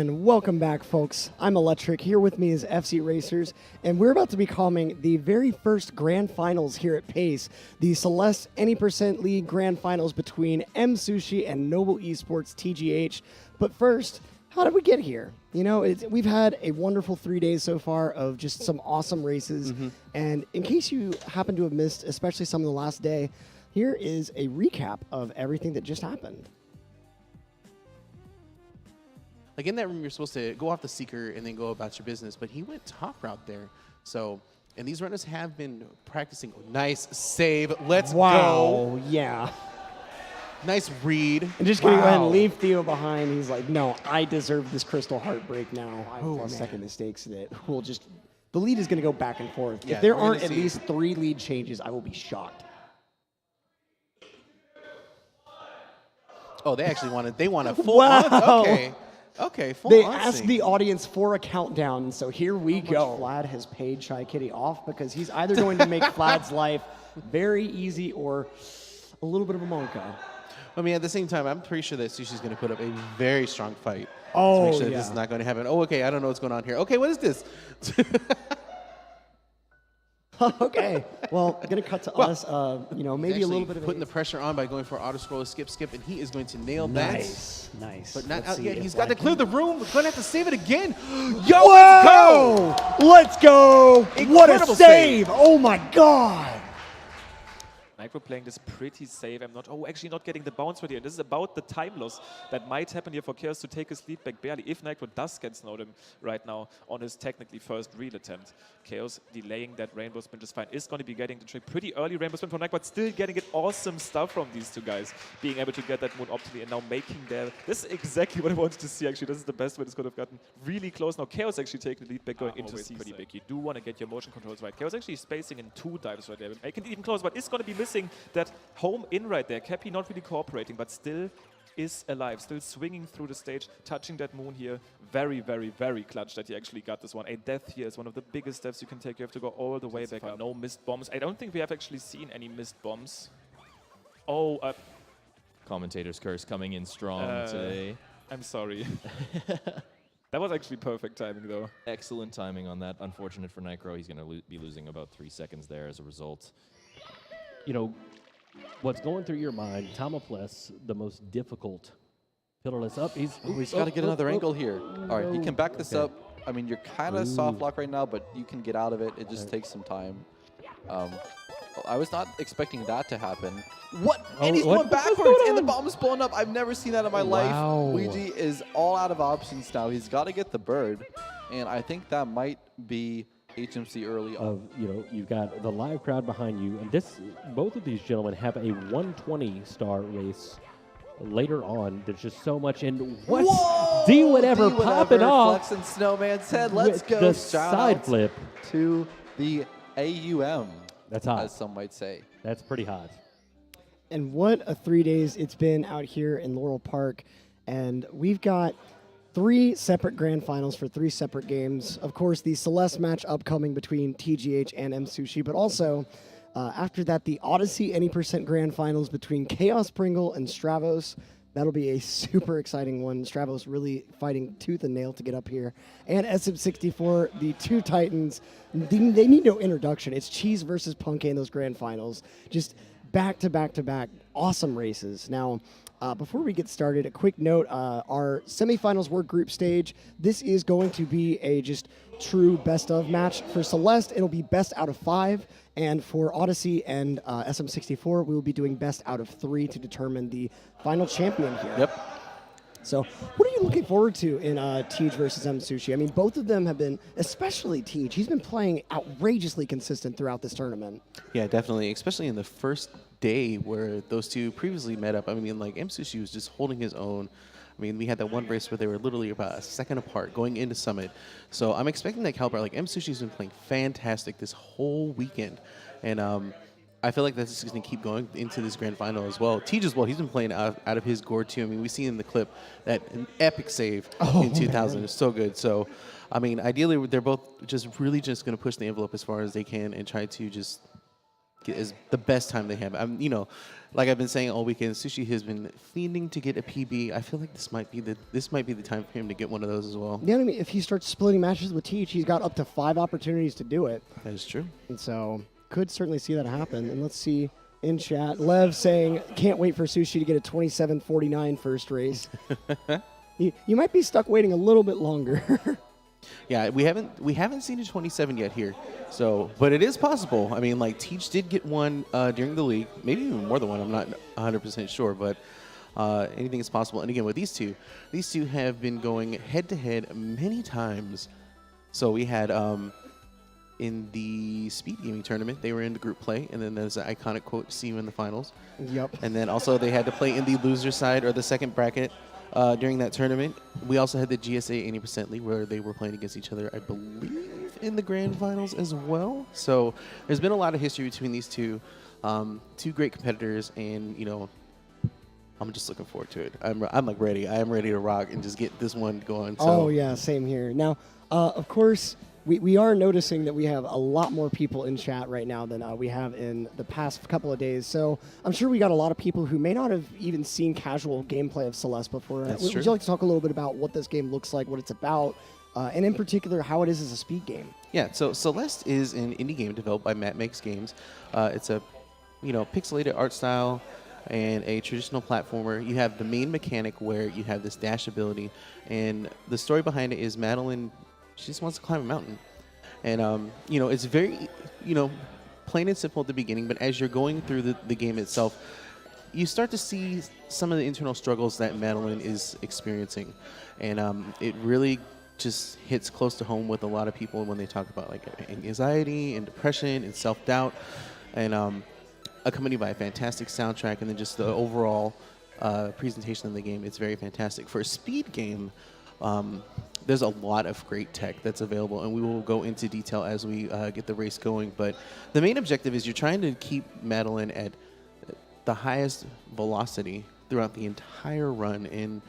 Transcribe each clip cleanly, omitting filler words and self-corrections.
And welcome back, folks. I'm Electric. Here with me is FC Racers, and we're about to be calling the very first Grand Finals here at PACE, the Celeste Any Percent League Grand Finals between Msushi and Noble Esports TGH. But first, how did we get here? You know, we've had a wonderful 3 days so far of just some awesome races. And in case you happen to have missed, especially some of the last day, here is a recap of everything that just happened. Like in that room, you're supposed to go off the seeker and then go about your business, but he went top route there. So, and these runners have been practicing. Nice save. Let's go. Yeah. Nice read. And just going to go ahead and leave Theo behind. He's like, no, I deserve this crystal heartbreak now. I've lost second mistakes that will just, the lead is going to go back and forth. Yeah, if there aren't at least 3 lead changes, I will be shocked. Oh, they actually wanted, they want a full on. Okay. Okay, full They on asked sync. the audience for a countdown, so here we go. Vlad has paid Shy Kitty off because he's either going to make Vlad's life very easy or a little bit of a monka. I mean, at the same time, I'm pretty sure that Sushi's going to put up a very strong fight. Oh, to make sure that this is not going to happen. Oh, okay, I don't know what's going on here. Okay, what is this? Okay, well, going to cut to us. You know, maybe a little bit of putting the pressure on by going for auto scroller, skip, and he is going to nail that. Nice. But not Let's out see yet. if He's got to Vlad clear can- the room. We're going to have to save it again. Yo, let's go! What a Incredible save! Oh my God! Nitro playing this pretty safe. I'm not, actually not getting the bounce for here. This is about the time loss that might happen here for Chaos to take his lead back barely. If Nitro does get snowed him right now on his technically first real attempt. Chaos delaying that rainbow spin just fine. Is going to be getting the trick. Pretty early rainbow spin from Nitro, but still getting it awesome stuff from these two guys. Being able to get that moon optimally and now making their... This is exactly what I wanted to see, actually. This is the best way this could have gotten really close. Now Chaos actually taking the lead back going into C pretty big. You do want to get your motion controls right. Chaos actually spacing in 2 dives right there. Making it even closer, but is going to be missing that home in right there. Cappy not really cooperating, but still is alive, still swinging through the stage, touching that moon here. Very, very, very clutch that he actually got this one. A death here is one of the biggest steps you can take. You have to go all the way back. No missed bombs. I don't think we have actually seen any missed bombs. Oh, Commentators curse coming in strong today. I'm sorry. That was actually perfect timing, though. Excellent timing on that. Unfortunate for Nitro. He's going to be losing about 3 seconds there as a result. You know, what's going through your mind, Tomopless, the most difficult pillarless up. He's got to get another angle here. All right, he can back this up. I mean, you're kind of soft lock right now, but you can get out of it. It just takes some time. I was not expecting that to happen. What? And he's going backwards, and the bomb is blowing up. I've never seen that in my life. Luigi is all out of options now. He's got to get the bird, and I think that might be HMC early on. You know, you've got the live crowd behind you, and both of these gentlemen have a 120-star race later on. There's just so much, and what's D-Whatever popping off? Flexing Snowman's head. Let's go. The Shout side out flip to the AUM. That's hot. As some might say. That's pretty hot. And what a 3 days it's been out here in Laurel Park. And we've got 3 separate grand finals for 3 separate games. Of course, the Celeste match upcoming between TGH and Msushi, but also after that, the Odyssey Any Percent grand finals between Chaos Pringle and Stravos. That'll be a super exciting one. Stravos really fighting tooth and nail to get up here. And SM64, the 2 Titans, they need no introduction. It's Cheese versus Punk in those grand finals. Just back to back to back, awesome races. Now, before we get started, a quick note, our semifinals were group stage. This is going to be a just true best of match. For Celeste, it'll be best out of 5. And for Odyssey and SM64, we will be doing best out of 3 to determine the final champion here. Yep. So what are you looking forward to in Tej versus Msushi? I mean, both of them have been, especially Tej, he's been playing outrageously consistent throughout this tournament. Yeah, definitely, especially in the first day where those two previously met up. I mean, like, Msushi was just holding his own. I mean, we had that one race where they were literally about a second apart going into Summit. So I'm expecting that caliber. Like, Msushi's been playing fantastic this whole weekend. And I feel like that's just going to keep going into this grand final as well. Tej as well, he's been playing out of his gourd too. I mean, we see in the clip that an epic save in 2000 is so good. So, I mean, ideally, they're both just really just going to push the envelope as far as they can and try to just is the best time they have. You know, like I've been saying all weekend, Sushi has been fiending to get a PB. I feel like this might be the time for him to get one of those as well. Yeah, I mean, if he starts splitting matches with Teach, he's got up to 5 opportunities to do it. That is true. And so could certainly see that happen. And let's see in chat, Lev saying, can't wait for Sushi to get a 27:49 first race. You might be stuck waiting a little bit longer. Yeah, we haven't seen a 27 yet here. So, but it is possible. I mean, like Teach did get one during the league, maybe even more than one. I'm not 100% sure, but anything is possible. And again, with these two have been going head to head many times. So we had in the speed gaming tournament, they were in the group play, and then there's an iconic quote, "See you in the finals." Yep. And then also they had to play in the loser side or the second bracket. During that tournament, we also had the GSA 80% League where they were playing against each other, I believe, in the grand finals as well. So there's been a lot of history between these two great competitors, and you know, I'm just looking forward to it. I'm like ready. I am ready to rock and just get this one going. So. Oh yeah, same here. Now, of course, we are noticing that we have a lot more people in chat right now than we have in the past couple of days. So I'm sure we got a lot of people who may not have even seen casual gameplay of Celeste before. That's Would true. you like to talk a little bit about what this game looks like, what it's about, and in particular, how it is as a speed game? Yeah, so Celeste is an indie game developed by Matt Makes Games. It's a, pixelated art style and a traditional platformer. You have the main mechanic where you have this dash ability, and the story behind it is Madeline, she just wants to climb a mountain. And, it's very, plain and simple at the beginning, but as you're going through the game itself, you start to see some of the internal struggles that Madeline is experiencing. And it really just hits close to home with a lot of people when they talk about like anxiety and depression and self-doubt, and accompanied by a fantastic soundtrack, and then just the overall presentation of the game. It's very fantastic. For a speed game, there's a lot of great tech that's available, and we will go into detail as we get the race going. But the main objective is you're trying to keep Madeline at the highest velocity throughout the entire run, and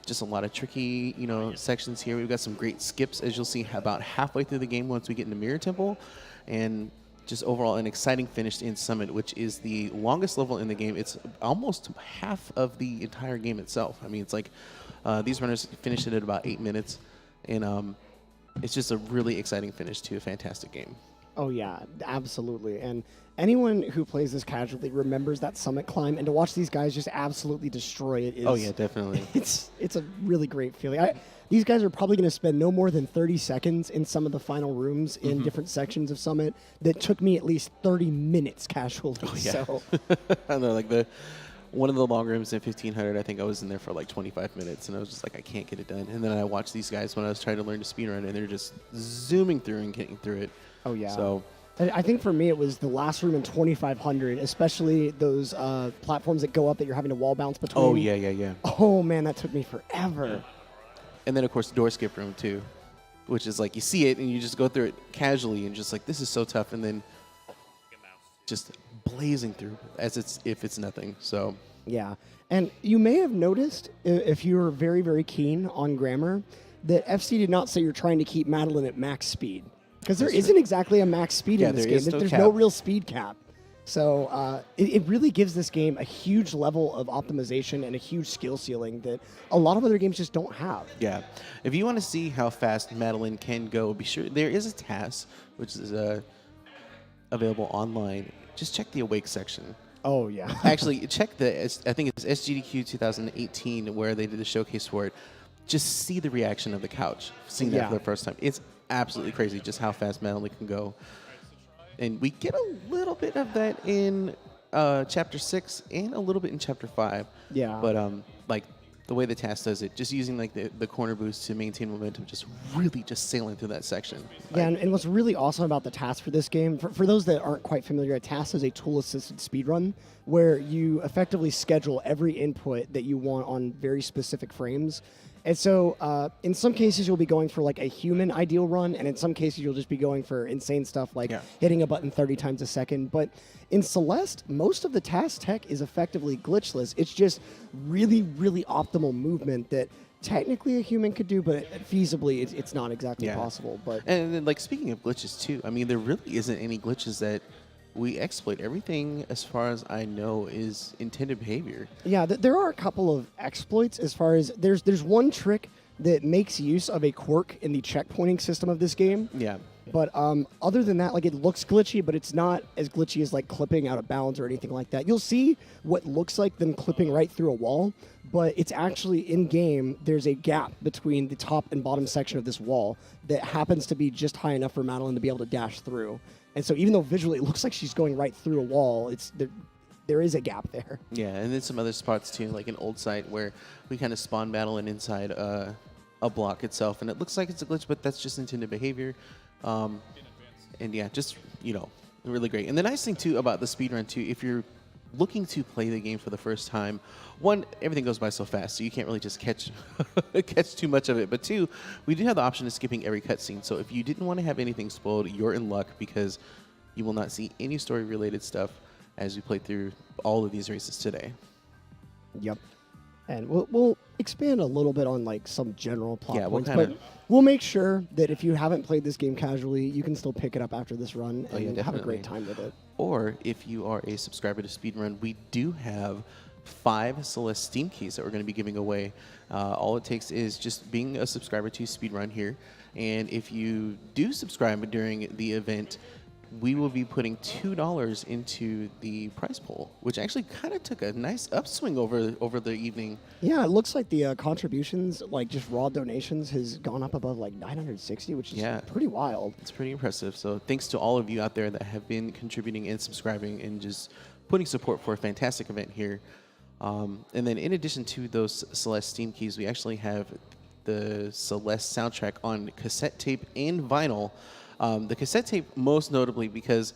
just a lot of tricky, sections here. We've got some great skips, as you'll see about halfway through the game once we get into Mirror Temple, and just overall an exciting finish in Summit, which is the longest level in the game. It's almost half of the entire game itself. I mean, it's like these runners finished it at about 8 minutes, and it's just a really exciting finish to a fantastic game. Oh yeah, absolutely. And anyone who plays this casually remembers that summit climb, and to watch these guys just absolutely destroy it is... Oh yeah, definitely. It's a really great feeling. These guys are probably going to spend no more than 30 seconds in some of the final rooms in different sections of Summit that took me at least 30 minutes casually. Oh, yeah. So. I know, like one of the long rooms in 1500, I think I was in there for like 25 minutes, and I was just like, I can't get it done. And then I watched these guys when I was trying to learn to speedrun, and they're just zooming through and getting through it. Oh yeah. So I think for me it was the last room in 2500, especially those platforms that go up that you're having to wall bounce between. Oh yeah. Oh man, that took me forever. And then of course door skip room too, which is like you see it and you just go through it casually and just like, this is so tough, and then just blazing through as if it's nothing. So yeah, and you may have noticed, if you were very, very keen on grammar, that FC did not say you're trying to keep Madeline at max speed, because there isn't exactly a max speed in this game. There's no real speed cap. So it really gives this game a huge level of optimization and a huge skill ceiling that a lot of other games just don't have. yeah, if you want to see how fast Madeline can go, be sure there is a task which is available online. Just check the Awake section. Oh yeah. Actually, check I think it's SGDQ 2018 where they did the showcase for it. Just see the reaction of the couch, seeing that for the first time. It's absolutely crazy just how fast Madeline can go. And we get a little bit of that in Chapter 6 and a little bit in Chapter 5. Yeah. But like the way the task does it, just using like the corner boost to maintain momentum, just really just sailing through that section. Yeah, and what's really awesome about the task for this game, for those that aren't quite familiar, a task is a tool-assisted speedrun where you effectively schedule every input that you want on very specific frames. And so in some cases, you'll be going for like a human ideal run, and in some cases, you'll just be going for insane stuff like hitting a button 30 times a second. But in Celeste, most of the task tech is effectively glitchless. It's just really, really optimal movement that technically a human could do, but feasibly it's not exactly possible. But and then, like, speaking of glitches too, I mean, there really isn't any glitches that we exploit everything. As far as I know, is intended behavior. Yeah, there are a couple of exploits as far as there's one trick that makes use of a quirk in the checkpointing system of this game. Yeah. But other than that, like, it looks glitchy, but it's not as glitchy as like clipping out of bounds or anything like that. You'll see what looks like them clipping right through a wall, but it's actually in game. There's a gap between the top and bottom section of this wall that happens to be just high enough for Madeline to be able to dash through. And so even though visually it looks like she's going right through a wall, there is a gap there. Yeah, and then some other spots too, like an old site where we kind of spawn battling inside a block itself, and it looks like it's a glitch, but that's just intended behavior. And yeah, just, really great. And the nice thing too about the speedrun too, if you're looking to play the game for the first time, one, everything goes by so fast, so you can't really just catch catch too much of it. But two, we do have the option of skipping every cutscene. So if you didn't want to have anything spoiled, you're in luck because you will not see any story-related stuff as we play through all of these races today. Yep. And we'll expand a little bit on like some general plot Yeah, we'll points, kinda- but we'll make sure that if you haven't played this game casually, you can still pick it up after this run and have a definitely. great time with it. Or if you are a subscriber to Speedrun, we do have 5 Celeste Steam keys that we're going to be giving away. All it takes is just being a subscriber to Speedrun here. And if you do subscribe during the event, we will be putting $2 into the prize pool, which actually kind of took a nice upswing over the evening. Yeah, it looks like the contributions, like just raw donations, has gone up above like 960, which is pretty wild. It's pretty impressive. So thanks to all of you out there that have been contributing and subscribing and just putting support for a fantastic event here. And then in addition to those Celeste Steam keys, we actually have the Celeste soundtrack on cassette tape and vinyl. The cassette tape most notably because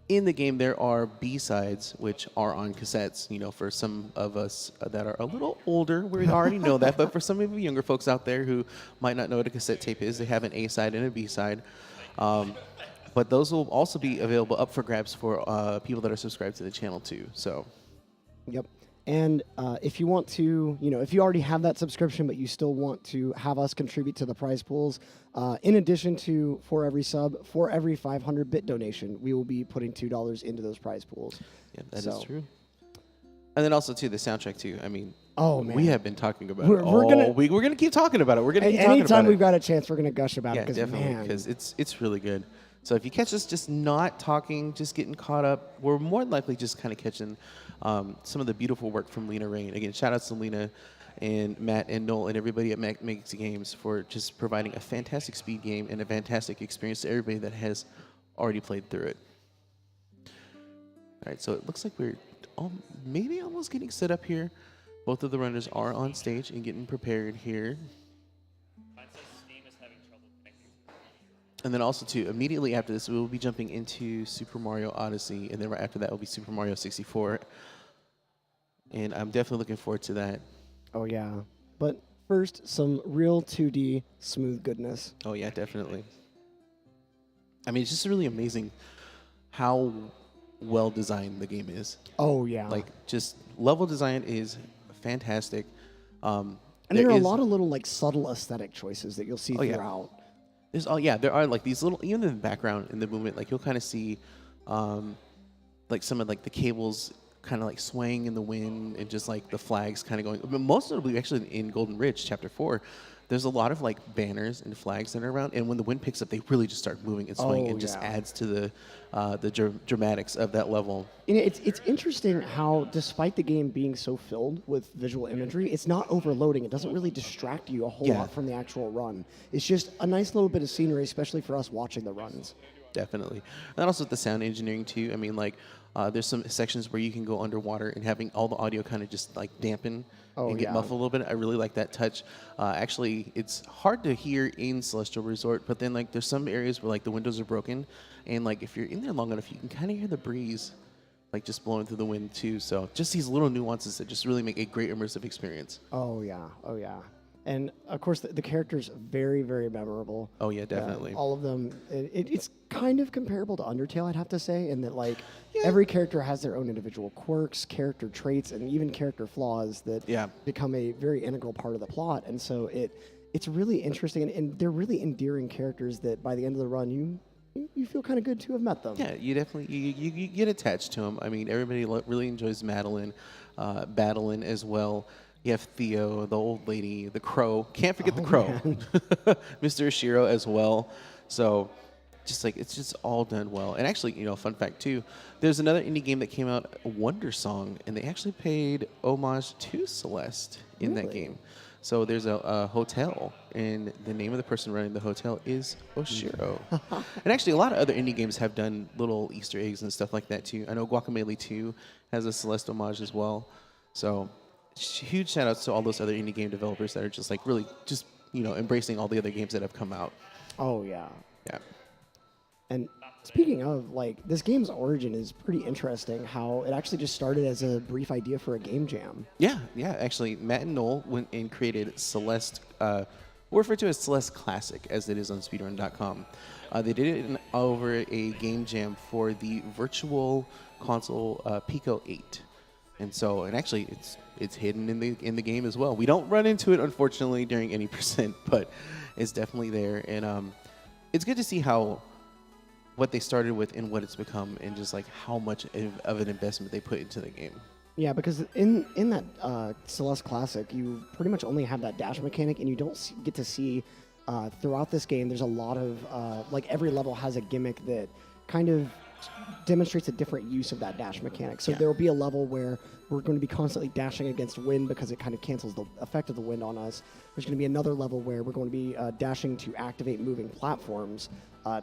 in the game there are B-sides which are on cassettes. For some of us that are a little older, we already know that. But for some of you younger folks out there who might not know what a cassette tape is, they have an A-side and a B-side. But those will also be available up for grabs for people that are subscribed to the channel too. So, yep. And if you want to, if you already have that subscription, but you still want to have us contribute to the prize pools, in addition to for every sub, for every 500-bit donation, we will be putting $2 into those prize pools. Yeah, that is true. And then also too the soundtrack too. I mean, oh man, we have been talking about it all week. We're gonna keep talking about it. We're gonna keep talking about it. Anytime we've got a chance, we're gonna gush about it. Yeah, definitely, because it's really good. So if you catch us just not talking, just getting caught up, we're more than likely just kind of catching some of the beautiful work from Lena Rain. Again, shout outs to Lena and Matt and Noel and everybody at Megs Games for just providing a fantastic speed game and a fantastic experience to everybody that has already played through it. All right, so it looks like we're maybe almost getting set up here. Both of the runners are on stage and getting prepared here. And then also, too, immediately after this, we will be jumping into Super Mario Odyssey, and then right after that will be Super Mario 64. And I'm definitely looking forward to that. Oh, yeah. But first, some real 2D smooth goodness. Oh, yeah, definitely. I mean, it's just really amazing how well designed the game is. Oh, yeah. Like, just level design is fantastic. And there are a lot of little, like, subtle aesthetic choices that you'll see throughout. There are like these little, even in the background in the movement, like you'll kind of see like some of like the cables kind of like swaying in the wind and just like the flags kind of going. But most notably, actually in Golden Ridge, Chapter 4, there's a lot of like banners and flags that are around, and when the wind picks up, they really just start moving and swaying, and just adds to the dramatics of that level. And it's interesting how, despite the game being so filled with visual imagery, it's not overloading. It doesn't really distract you a whole lot from the actual run. It's just a nice little bit of scenery, especially for us watching the runs. Definitely. And also the sound engineering too. I mean, like there's some sections where you can go underwater and having all the audio kind of just like dampen and get muffled a little bit. I really like that touch. Actually, it's hard to hear in Celestial Resort, but then like there's some areas where like the windows are broken, and like if you're in there long enough, you can kind of hear the breeze like just blowing through the wind too. So just these little nuances that just really make a great immersive experience. Oh yeah. And of course, the characters very, very memorable. Oh yeah, definitely. All of them. It's kind of comparable to Undertale, I'd have to say, in that like every character has their own individual quirks, character traits, and even character flaws that become a very integral part of the plot. And so it's really interesting, and they're really endearing characters that by the end of the run you feel kind of good to have met them. Yeah, you definitely you get attached to them. I mean, everybody really enjoys Madeline, Badeline as well. You have Theo, the old lady, the crow. Can't forget the crow. Mr. Ishiro as well. So just like it's just all done well. And actually, fun fact too, there's another indie game that came out, Wonder Song, and they actually paid homage to Celeste in that game. So there's a hotel, and the name of the person running the hotel is Oshiro. And actually, a lot of other indie games have done little Easter eggs and stuff like that too. I know Guacamelee 2 has a Celeste homage as well. So huge shout outs to all those other indie game developers that are just like really just embracing all the other games that have come out. Oh yeah. Yeah. And speaking of, this game's origin is pretty interesting, how it actually just started as a brief idea for a game jam. Yeah. Actually, Matt and Noel went and created Celeste, we'll refer to as Celeste Classic, as it is on speedrun.com. They did it over a game jam for the virtual console Pico 8. And actually, it's hidden in the game as well. We don't run into it, unfortunately, during any percent, but it's definitely there. And it's good to see what they started with and what it's become, and just like how much of an investment they put into the game. Yeah, because in that Celeste Classic, you pretty much only have that dash mechanic, and you don't get to see throughout this game. There's a lot of every level has a gimmick that kind of demonstrates a different use of that dash mechanic. So there will be a level where we're going to be constantly dashing against wind because it kind of cancels the effect of the wind on us. There's going to be another level where we're going to be dashing to activate moving platforms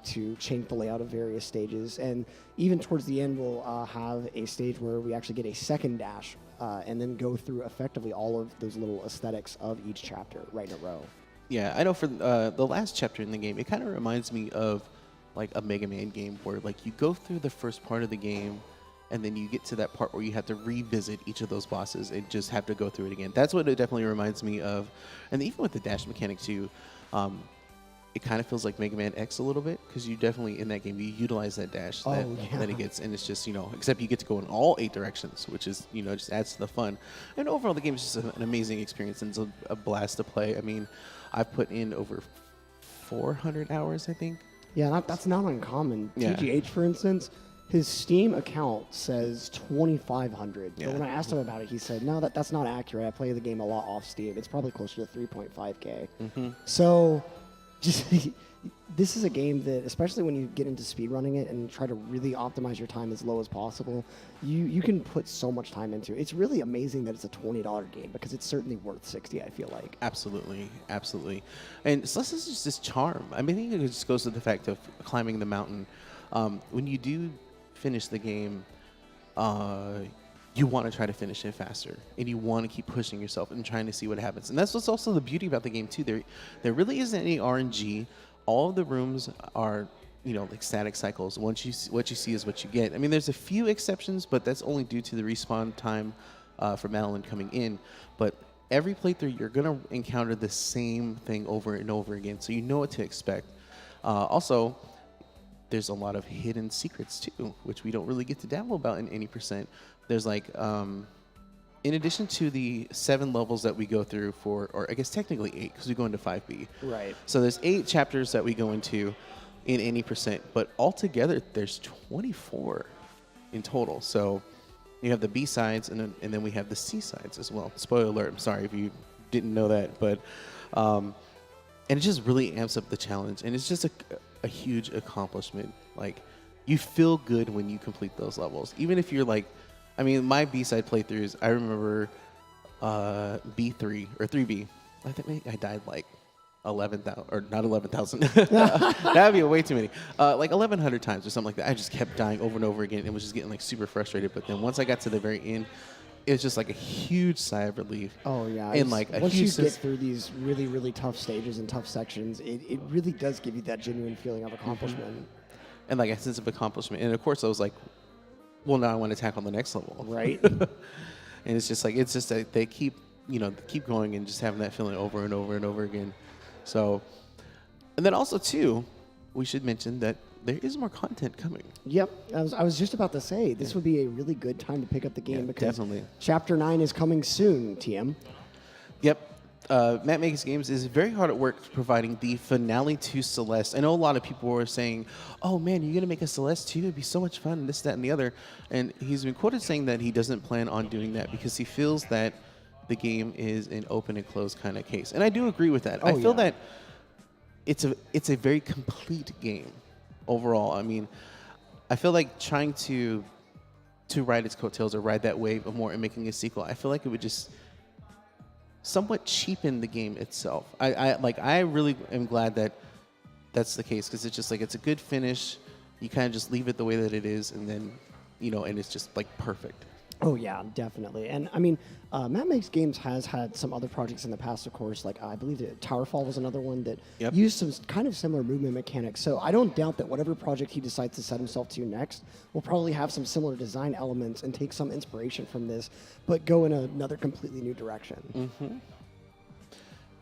to change the layout of various stages. And even towards the end, we'll have a stage where we actually get a second dash and then go through effectively all of those little aesthetics of each chapter right in a row. Yeah, I know for the last chapter in the game, it kind of reminds me of like a Mega Man game where you go through the first part of the game and then you get to that part where you have to revisit each of those bosses and just have to go through it again. That's what it definitely reminds me of. And even with the dash mechanic too, it kind of feels like Mega Man X a little bit, because you definitely in that game you utilize that dash that it gets, and it's just except you get to go in all 8 directions, which is just adds to the fun. And overall the game is just an amazing experience, and it's a blast to play. I mean, I've put in over 400 hours, I think. Yeah, that's not uncommon. Yeah. TGH, for instance, his Steam account says 2,500. Yeah. But when I asked him about it, he said, no, that's not accurate. I play the game a lot off Steam. It's probably closer to 3.5K. Mm-hmm. So just this is a game that, especially when you get into speedrunning it and try to really optimize your time as low as possible, you can put so much time into it. It's really amazing that it's a $20 game, because it's certainly worth $60, I feel like. Absolutely. And Celeste is just this charm. I mean, I think it just goes to the fact of climbing the mountain. When you do finish the game, you want to try to finish it faster, and you want to keep pushing yourself and trying to see what happens. And that's what's also the beauty about the game too. There really isn't any RNG. All of the rooms are, like static cycles. What you see is what you get. I mean, there's a few exceptions, but that's only due to the respawn time for Madeline coming in. But every playthrough, you're gonna encounter the same thing over and over again, so you know what to expect. Also, there's a lot of hidden secrets too, which we don't really get to dabble about in any percent. There's in addition to the 7 levels that we go through or I guess technically 8, because we go into 5B. Right. So there's 8 chapters that we go into in any percent, but altogether there's 24 in total. So you have the B sides, and then we have the C sides as well. Spoiler alert! I'm sorry if you didn't know that, but and it just really amps up the challenge, and it's just a huge accomplishment. Like, you feel good when you complete those levels, even if you're my B-side playthroughs, I remember B3 or 3B. I think I died 11,000, or not 11,000. That would be way too many. 1,100 times or something like that. I just kept dying over and over again and was just getting super frustrated. But then once I got to the very end, it was just a huge sigh of relief. Oh yeah. And once you get through these really, really tough stages and tough sections, it really does give you that genuine feeling of accomplishment. Mm-hmm. And a sense of accomplishment. And of course I was like, well, now I want to tackle the next level. Right. And it's just that they keep going and just having that feeling over and over and over again. So, and then also too, we should mention that there is more content coming. Yep. I was just about to say, this would be a really good time to pick up the game, because definitely. Chapter 9 is coming soon, TM. Yep. Matt Makes Games is very hard at work providing the finale to Celeste. I know a lot of people were saying, oh man, you're going to make a Celeste too? It'd be so much fun, this, that, and the other. And he's been quoted saying that he doesn't plan on doing that because he feels that the game is an open and closed kind of case. And I do agree with that. Oh, I feel yeah. that it's a very complete game overall. I mean, I feel like trying to ride its coattails or ride that wave of more and making a sequel, I feel like it would just somewhat cheapen the game itself. I really am glad that that's the case because it's just like it's a good finish. You kind of just leave it the way that it is, and then and it's just like perfect. Oh yeah, definitely. And I mean, Matt Makes Games has had some other projects in the past, of course. Like I believe that Towerfall was another one that Yep. used some kind of similar movement mechanics. So I don't doubt that whatever project he decides to set himself to next will probably have some similar design elements and take some inspiration from this, but go in another completely new direction. All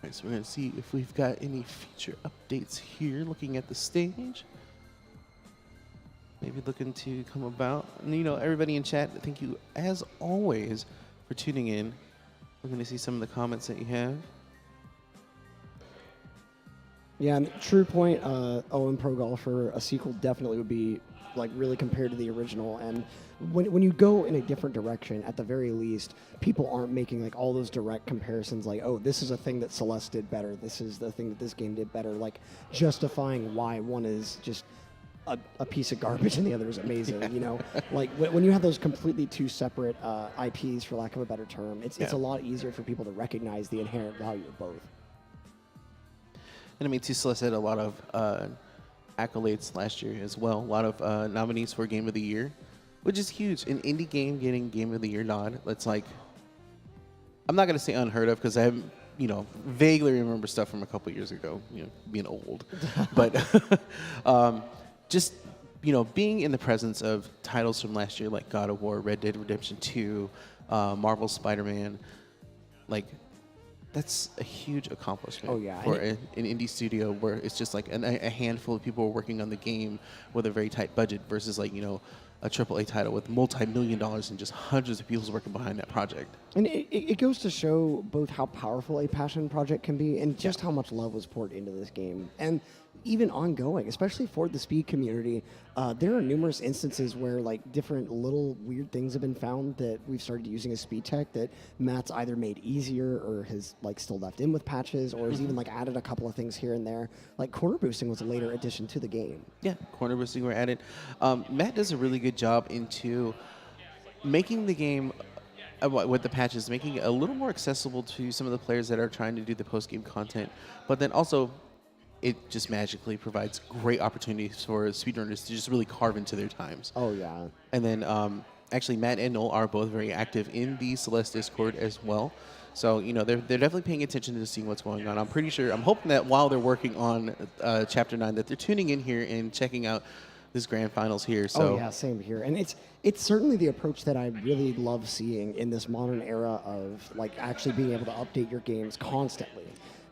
right, so we're gonna see if we've got any feature updates here. Looking at the stage. Maybe looking to come about. And, everybody in chat, thank you, as always, for tuning in. We're going to see some of the comments that you have. Yeah, and true point. Owen Pro Golfer, a sequel definitely would be like really compared to the original. And when you go in a different direction, at the very least, people aren't making like all those direct comparisons. Like, oh, this is a thing that Celeste did better. This is the thing that this game did better. Like justifying why one is just a piece of garbage and the other is amazing. Like when you have those completely two separate IPs, for lack of a better term, it's a lot easier for people to recognize the inherent value of both. And I mean, Celeste had a lot of accolades last year as well. A lot of nominees for Game of the Year, which is huge. An indie game getting Game of the Year nod. That's like, I'm not going to say unheard of because I haven't, vaguely remember stuff from a couple years ago, being old. But just, being in the presence of titles from last year like God of War, Red Dead Redemption 2, Marvel's Spider-Man, like, that's a huge accomplishment for an indie studio where it's just like a handful of people are working on the game with a very tight budget versus like, a AAA title with multi-million dollars and just hundreds of people working behind that project. And it goes to show both how powerful a passion project can be and just how much love was poured into this game. And even ongoing, especially for the speed community, there are numerous instances where like different little weird things have been found that we've started using as speed tech that Matt's either made easier or has like still left in with patches or has even like added a couple of things here and there. Like corner boosting was a later addition to the game. Yeah, corner boosting were added. Matt does a really good job into making the game with the patches, making it a little more accessible to some of the players that are trying to do the post-game content, but then also it just magically provides great opportunities for speedrunners to just really carve into their times. Oh, yeah. And then actually Matt and Noel are both very active in the Celeste Discord as well. So, they're definitely paying attention to seeing what's going on. I'm pretty sure, I'm hoping that while they're working on Chapter 9 that they're tuning in here and checking out this grand finals here. So. Oh, yeah, same here. And it's certainly the approach that I really love seeing in this modern era of like actually being able to update your games constantly.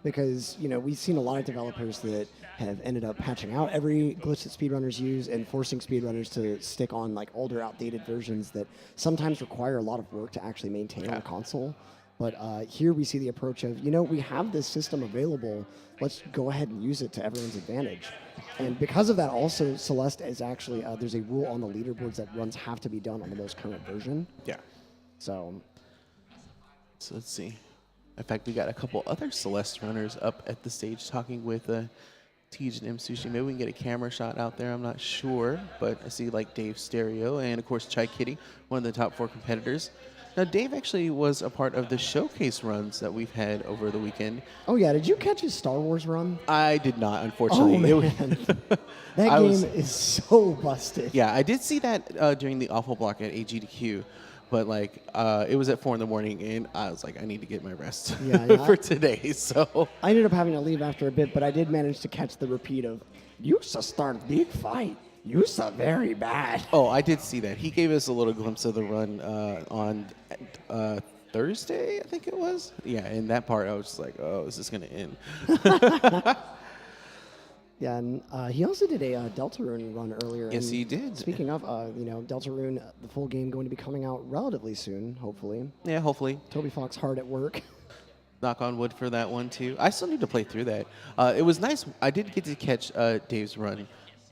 Because, we've seen a lot of developers that have ended up patching out every glitch that speedrunners use and forcing speedrunners to stick on like older, outdated versions that sometimes require a lot of work to actually maintain on a console. But here we see the approach of, we have this system available. Let's go ahead and use it to everyone's advantage. And because of that, also, Celeste is actually, there's a rule on the leaderboards that runs have to be done on the most current version. Yeah. So let's see. In fact, we got a couple other Celeste runners up at the stage talking with Tej and Msushi. Maybe we can get a camera shot out there. I'm not sure, but I see like Dave Stereo and of course Chai Kitty, one of the top 4 competitors. Now, Dave actually was a part of the showcase runs that we've had over the weekend. Oh yeah, did you catch his Star Wars run? I did not, unfortunately. Oh man, that game is so busted. Yeah, I did see that during the awful block at AGDQ. But like, it was at 4 in the morning, and I was like, I need to get my rest for today. So I ended up having to leave after a bit, but I did manage to catch the repeat of, "Used to start big fight. Used to very bad." Oh, I did see that. He gave us a little glimpse of the run on Thursday, I think it was. Yeah, in that part, I was just like, oh, is this gonna end? Yeah, and he also did a Deltarune run earlier. Yes, and he did. Speaking of, Deltarune, the full game going to be coming out relatively soon, hopefully. Yeah, hopefully. Toby Fox hard at work. Knock on wood for that one too. I still need to play through that. It was nice. I did get to catch Dave's run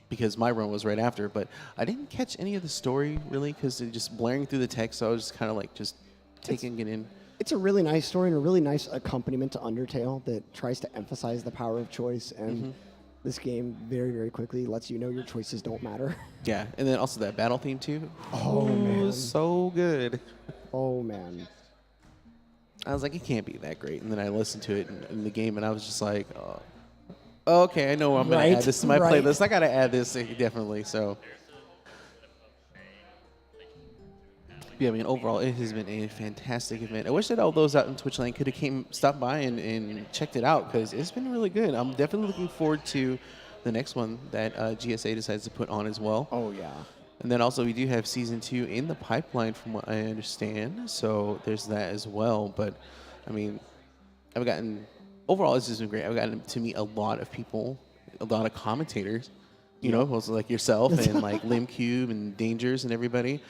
because my run was right after, but I didn't catch any of the story really because it just blaring through the text. So I was just kind of like just taking it in. It's a really nice story and a really nice accompaniment to Undertale that tries to emphasize the power of choice. And this game very, very quickly lets you know your choices don't matter. Yeah, and then also that battle theme too. Oh, man. So good. Oh, man. I was like, it can't be that great. And then I listened to it in the game, and I was just like, oh, okay, I know I'm going to add this to my playlist. I got to add this, definitely. So, yeah, I mean, overall, it has been a fantastic event. I wish that all those out in Twitch Land could have stopped by and checked it out because it's been really good. I'm definitely looking forward to the next one that GSA decides to put on as well. Oh, yeah. And then also we do have Season 2 in the pipeline from what I understand. So there's that as well. But, I mean, overall, it's just been great. I've gotten to meet a lot of people, a lot of commentators, you know, also like yourself and like LimCube and Dangers and everybody.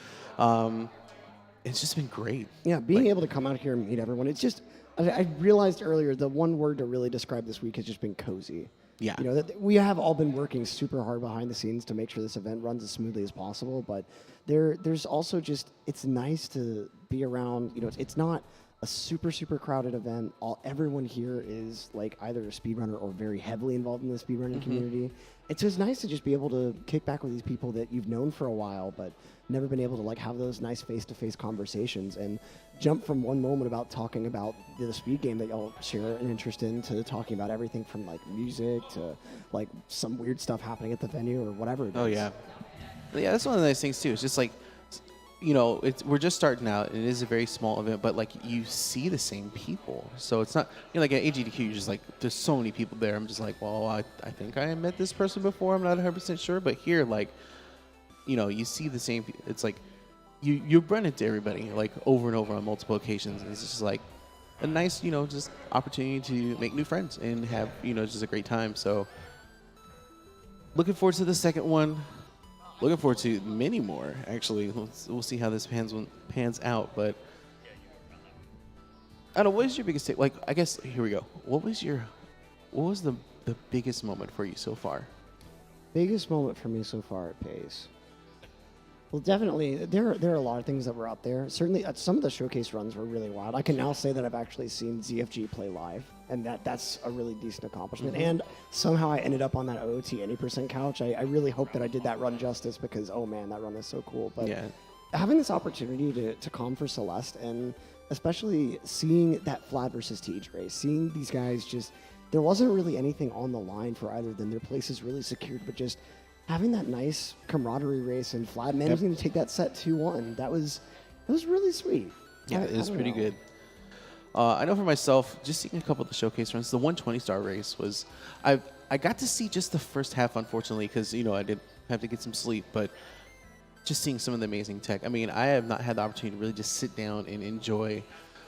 It's just been great. Yeah, being able to come out here and meet everyone, it's just, I realized earlier the one word to really describe this week has just been cozy. Yeah. You know, that we have all been working super hard behind the scenes to make sure this event runs as smoothly as possible, but there's also just, it's nice to be around, you know, it's not a super, super crowded event. Everyone here is like either a speedrunner or very heavily involved in the speedrunning community. It's just nice to just be able to kick back with these people that you've known for a while, but never been able to like have those nice face-to-face conversations and jump from one moment about talking about the speed game that y'all share an interest in to talking about everything from like music to like some weird stuff happening at the venue or whatever it is. Oh, yeah. Yeah, that's one of the nice things, too. It's just like, you know, we're just starting out. It is a very small event, but like you see the same people. So it's not, you know, like at AGDQ, you're just like, there's so many people there. I'm just like, well, I think I met this person before. I'm not 100% sure. But here, like, you know, you see the same, it's like, you run into everybody like over and over on multiple occasions. And it's just like a nice, you know, just opportunity to make new friends and have, you know, just a great time. So looking forward to the second one. Looking forward to many more, actually. We'll see how this pans out, but I don't know, what is your biggest take? Like, I guess, here we go. What was the biggest moment for you so far? Biggest moment for me so far at PACE. Well, definitely, there are a lot of things that were out there. Certainly, some of the showcase runs were really wild. I can now say that I've actually seen ZFG play live, and that's a really decent accomplishment. And somehow I ended up on that OOT any% couch. I really hope that I did that run justice because, oh man, that run is so cool. But yeah, having this opportunity to com for Celeste, and especially seeing that flat versus Tej race, seeing these guys just, there wasn't really anything on the line for either of them. Their place is really secured, but just having that nice camaraderie race and Vlad managing to take that set 2-1, that was really sweet. Yeah, it was pretty good. I know for myself, just seeing a couple of the showcase runs, the 120-star race was, I got to see just the first half, unfortunately, because, you know, I did have to get some sleep, but just seeing some of the amazing tech. I mean, I have not had the opportunity to really just sit down and enjoy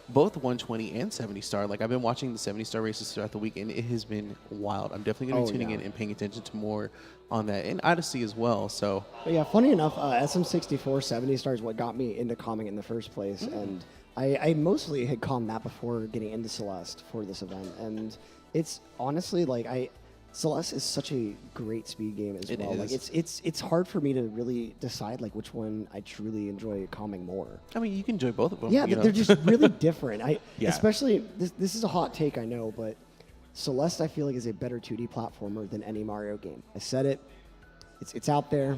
both 120 and 70-star. Like, I've been watching the 70-star races throughout the week, and it has been wild. I'm definitely going to be tuning in and paying attention to more on that, and Odyssey as well. So, but yeah, funny enough, SM64 70-star is what got me into comming in the first place, and I mostly had commed that before getting into Celeste for this event, and it's honestly like Celeste is such a great speed game as well. Like it's hard for me to really decide like which one I truly enjoy comming more. I mean, you can enjoy both of them. Yeah, they're just really different. Yeah. Especially this is a hot take, I know, but Celeste I feel like is a better 2D platformer than any Mario game. I said it. It's out there.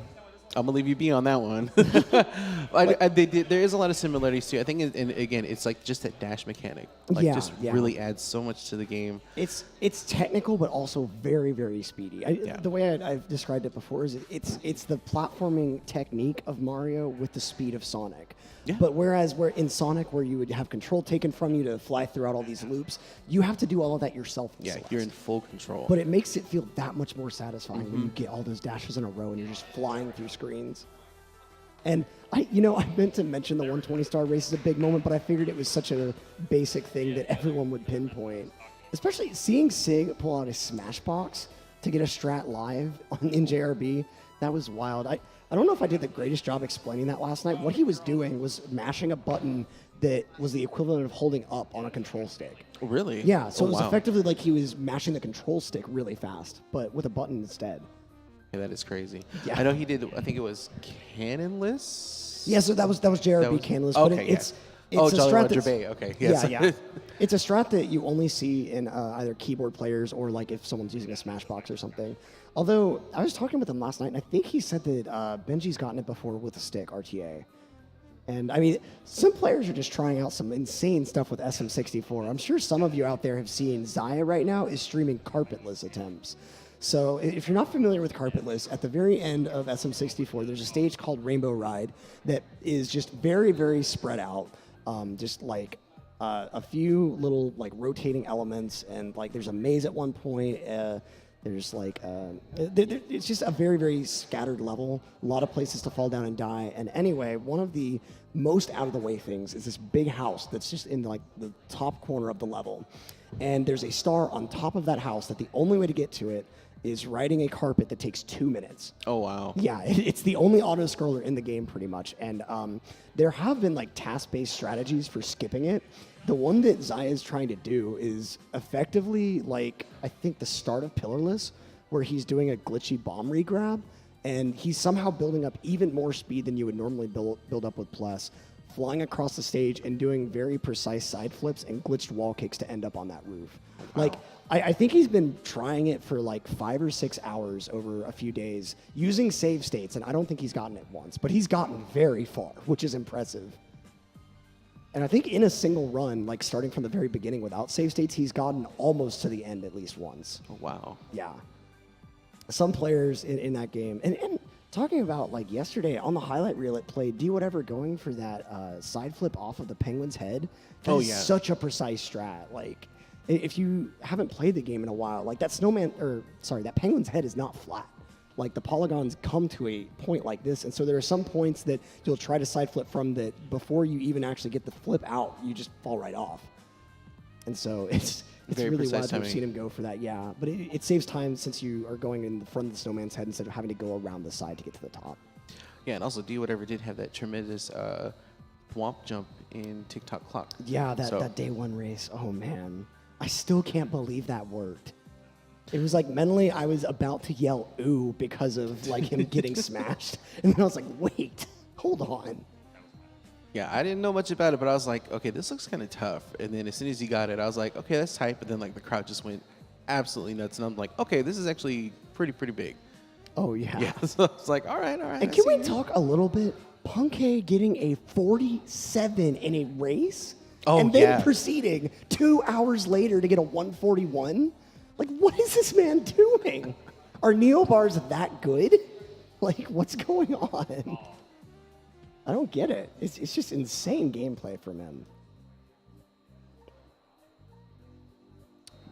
I'm gonna leave you be on that one. There is a lot of similarities too. I think, and again, it's like just that dash mechanic. Like, really adds so much to the game. It's technical, but also very, very speedy. The way I've described it before is it's the platforming technique of Mario with the speed of Sonic. Yeah. But whereas in Sonic, where you would have control taken from you to fly throughout all these loops, you have to do all of that yourself. Yeah, you're in full control. But it makes it feel that much more satisfying when you get all those dashes in a row and you're just flying through screens. And I meant to mention the 120-star race is a big moment, but I figured it was such a basic thing that everyone would pinpoint. Especially seeing Sig pull out his Smashbox to get a strat live in JRB. That was wild. I don't know if I did the greatest job explaining that last night. What he was doing was mashing a button that was the equivalent of holding up on a control stick. Really? Yeah, so Oh, it was wow. effectively like he was mashing the control stick really fast, but with a button instead. Yeah, that is crazy. Yeah. I know he did. I think it was cannonless. Yeah, so that was JRB That was- Canless, okay, but yeah. it's Oh, a Jolly strat Roger that's- Bay. Okay. Yes. Yeah, yeah. It's a strat that you only see in either keyboard players or like if someone's using a Smashbox or something. Although I was talking with him last night, and I think he said that Benji's gotten it before with a stick RTA. And I mean, some players are just trying out some insane stuff with SM64. I'm sure some of you out there have seen Zaya right now is streaming carpetless attempts. So if you're not familiar with carpetless, at the very end of SM64, there's a stage called Rainbow Ride that is just very, very spread out. Just like a few little like rotating elements, and like there's a maze at one point. There's like it's just a very, very scattered level. A lot of places to fall down and die. And anyway, one of the most out of the way things is this big house that's just in like the top corner of the level. And there's a star on top of that house that the only way to get to it is riding a carpet that takes 2 minutes. Oh wow. Yeah, it's the only auto scroller in the game pretty much. And there have been like task-based strategies for skipping it. The one that Zaya is trying to do is effectively like, I think the start of Pillarless, where he's doing a glitchy bomb regrab, and he's somehow building up even more speed than you would normally build up with Plus, flying across the stage and doing very precise side flips and glitched wall kicks to end up on that roof. Wow. Like, I think he's been trying it for like 5 or 6 hours over a few days using save states, and I don't think he's gotten it once, but he's gotten very far, which is impressive. And I think in a single run, like starting from the very beginning without save states, he's gotten almost to the end at least once. Oh, wow. Yeah. Some players in that game, and talking about like yesterday on the highlight reel, it played Do Whatever going for that side flip off of the penguin's head. That is such a precise strat. Like, if you haven't played the game in a while, like that penguin's head is not flat. Like the polygons come to a point like this, and so there are some points that you'll try to side flip from that before you even actually get the flip out, you just fall right off. And so it's Very really precise wild to have timing. seen him go for that, yeah. But it saves time since you are going in the front of the snowman's head instead of having to go around the side to get to the top. Yeah, and also Do Whatever did have that tremendous thwomp jump in TikTok Clock. Yeah, So- that day one race. Oh man, I still can't believe that worked. It was like mentally I was about to yell "ooh" because of like him getting smashed, and then I was like, "Wait, hold on." Yeah, I didn't know much about it, but I was like, okay, this looks kind of tough. And then as soon as he got it, I was like, okay, that's tight. But then like the crowd just went absolutely nuts, and I'm like, okay, this is actually pretty big. Oh yeah. Yeah, so I was like, all right. And I can see we you. talk a little bit? Punkay getting a 47 in a race, Oh, and then yeah. proceeding 2 hours later to get a 141. Like, what is this man doing? Are Neo bars that good? Like, what's going on? I don't get it. It's just insane gameplay from him.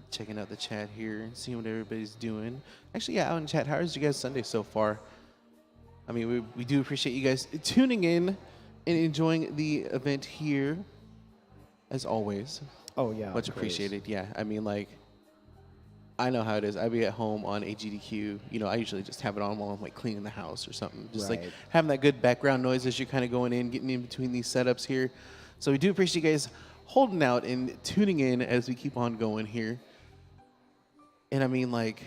Checking out the chat here, seeing what everybody's doing. Actually, yeah, out in chat, how's you guys' Sunday so far? I mean, we do appreciate you guys tuning in and enjoying the event here, as always. Oh yeah, Much appreciated. Yeah, I mean, like, I know how it is. I be at home on AGDQ. You know, I usually just have it on while I'm like cleaning the house or something. Just like Right. having that good background noise as you're kind of going in, getting in between these setups here. So we do appreciate you guys holding out and tuning in as we keep on going here. And I mean, like,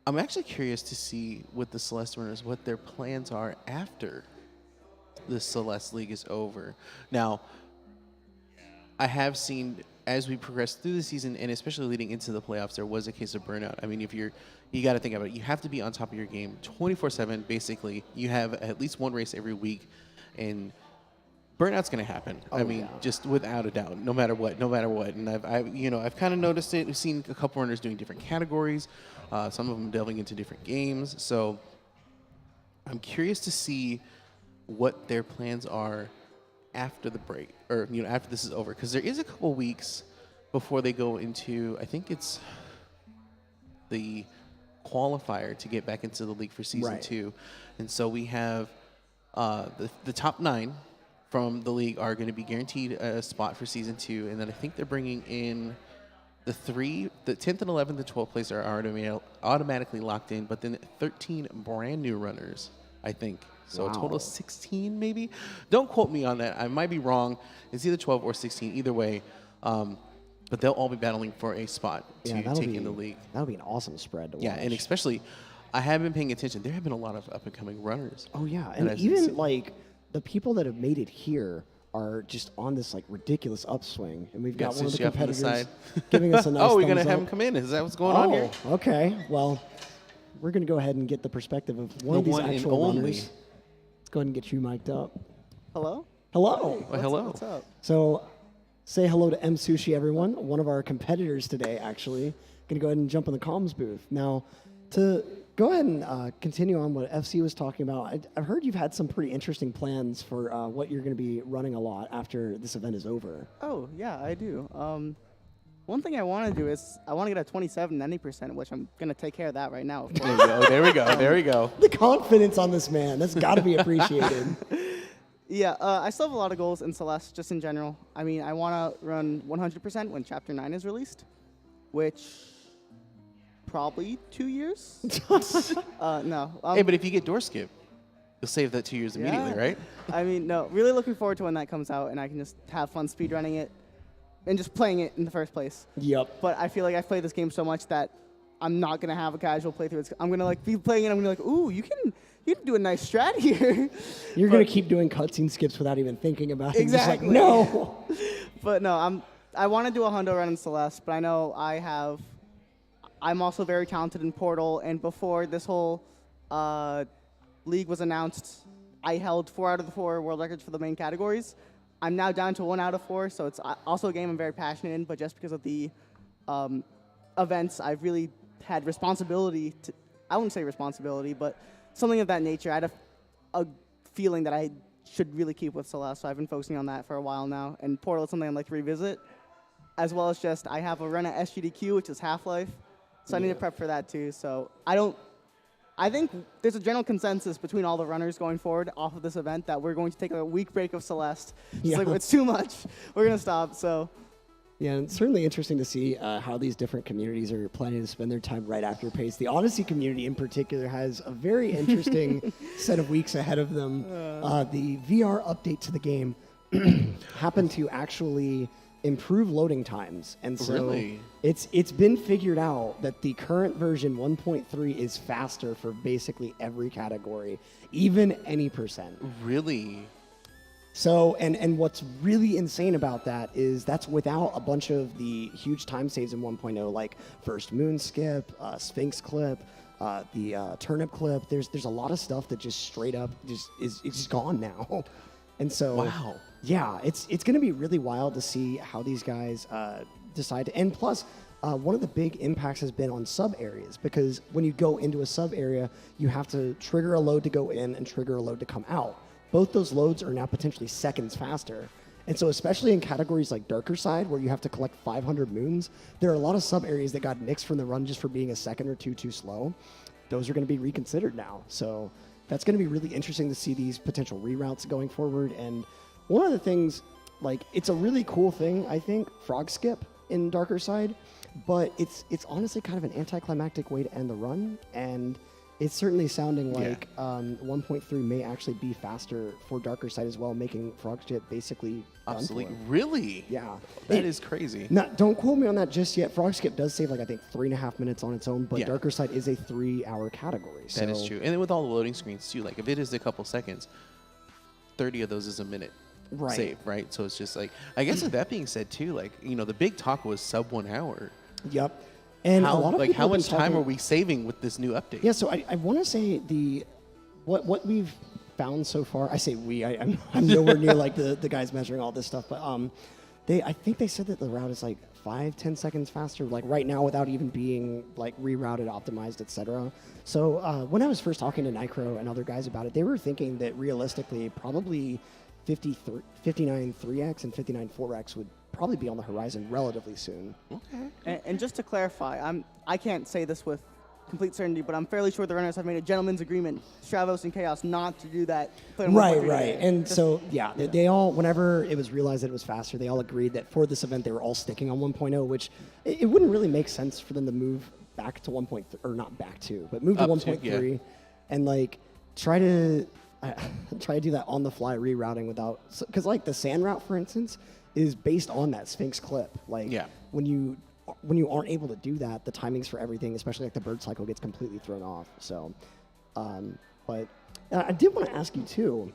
I'm actually curious to see with the Celeste runners what their plans are after the Celeste League is over. Now, I have seen as we progress through the season, and especially leading into the playoffs, there was a case of burnout. I mean, you got to think about it. You have to be on top of your game 24/7. Basically, you have at least one race every week, and burnout's going to happen. I mean, just without a doubt, no matter what. And I've kind of noticed it. We've seen a couple runners doing different categories, some of them delving into different games. So I'm curious to see what their plans are after the break, or after this is over, because there is a couple weeks before they go into, I think it's the qualifier to get back into the league for season 2, and so we have the top 9 from the league are going to be guaranteed a spot for season 2, and then I think they're bringing in the 10th and 11th and 12th place are automatically locked in, but then 13 brand new runners, I think. So a total of 16 maybe. Don't quote me on that. I might be wrong. It's either 12 or 16, either way. But they'll all be battling for a spot to take in the league. That'll be an awesome spread to watch. Yeah, and especially, I have been paying attention. There have been a lot of up-and-coming runners. Oh, yeah. And even, like, the people that have made it here are just on this, like, ridiculous upswing. And we've got one of the competitors giving us a nice we're going to thumbs have up. him come in. Is that what's going on here? Okay. Well, we're going to go ahead and get the perspective of one of these actual runners. Let's go ahead and get you mic'd up. Hello? Hello. Hello. What's up? So say hello to Msushi, everyone. One of our competitors today, actually. Going to go ahead and jump in the comms booth. Now, to go ahead and continue on what FC was talking about, I've heard you've had some pretty interesting plans for what you're going to be running a lot after this event is over. Oh, yeah, I do. One thing I want to do is I want to get a 27-90%, which I'm going to take care of that right now. Of course. There we go. There we go. The confidence on this man, that's got to be appreciated. Yeah, I still have a lot of goals in Celeste, just in general. I mean, I want to run 100% when Chapter 9 is released, which probably 2 years? No. Hey, but if you get door skip, you'll save that 2 years immediately, right? I mean, no, really looking forward to when that comes out and I can just have fun speedrunning it and just playing it in the first place. Yep. But I feel like I've played this game so much that I'm not going to have a casual playthrough. I'm going to like be playing it. I'm going to be like, ooh, you can do a nice strat here. You're going to keep doing cutscene skips without even thinking about it. Exactly. Just like, no. But no, I want to do a hundo run in Celeste, but I know I'm also very talented in Portal, and before this whole league was announced, I held 4 out of the 4 world records for the main categories. I'm now down to 1 out of 4, so it's also a game I'm very passionate in, but just because of the events, I've really had responsibility to, I wouldn't say responsibility, but something of that nature. I had a feeling that I should really keep with Celeste, so I've been focusing on that for a while now, and Portal is something I'd like to revisit, as well as just I have a run at SGDQ, which is Half-Life, so I need to prep for that too. So I think there's a general consensus between all the runners going forward off of this event that we're going to take a week break of Celeste. It's like, it's too much. We're going to stop, so. Yeah, and it's certainly interesting to see how these different communities are planning to spend their time right after PACE. The Odyssey community in particular has a very interesting set of weeks ahead of them. The VR update to the game happened to actually improve loading times, and so it's been figured out that the current version 1.3 is faster for basically every category, even any percent. Really? So, and what's really insane about that is that's without a bunch of the huge time saves in 1.0, like first moon skip, Sphinx clip, the turnip clip. There's a lot of stuff that just straight up it's just gone now. And so, wow. Yeah, it's going to be really wild to see how these guys decide to. And plus, one of the big impacts has been on sub areas, because when you go into a sub area, you have to trigger a load to go in and trigger a load to come out. Both those loads are now potentially seconds faster. And so especially in categories like Darker Side, where you have to collect 500 moons, there are a lot of sub areas that got nixed from the run just for being a second or two too slow. Those are going to be reconsidered now. So that's going to be really interesting to see these potential reroutes going forward. And one of the things, like, it's a really cool thing, I think, frog skip in Darker Side, but it's honestly kind of an anticlimactic way to end the run, and it's certainly sounding like 1.3 may actually be faster for Darker Side as well, making frog skip basically obsolete. done for. Really? Yeah. That is crazy. Don't quote me on that just yet. Frog skip does save, like, I think 3.5 minutes on its own, but Darker Side is a 3-hour category. So. That is true. And then with all the loading screens too, like if it is a couple seconds, 30 of those is a minute. Right. Save, right? So it's just like, I guess with that being said too, like, you know, the big talk was sub 1 hour. Yep. And a lot of people how much time are we saving with this new update? Yeah, so I want to say what we've found so far. I say we. I'm nowhere near like the guys measuring all this stuff, but I think they said that the route is like 5-10 seconds faster, like right now, without even being like rerouted, optimized, etc. So when I was first talking to Nicro and other guys about it, they were thinking that realistically, probably 59 3x and 59 4x would probably be on the horizon relatively soon. Okay. And just to clarify, I can't say this with complete certainty, but I'm fairly sure the runners have made a gentleman's agreement, Stravos and Chaos, not to do that. Play on Right, 1.3 right. today. And so, they all, whenever it was realized that it was faster, they all agreed that for this event they were all sticking on 1.0, which it wouldn't really make sense for them to move back to 1.3, or not back to, but move to Up to, 1.3 and like try to do that on the fly rerouting without, because like the sand route, for instance, is based on that Sphinx clip. Like when you aren't able to do that, the timings for everything, especially like the bird cycle, gets completely thrown off. So, but I did want to ask you too,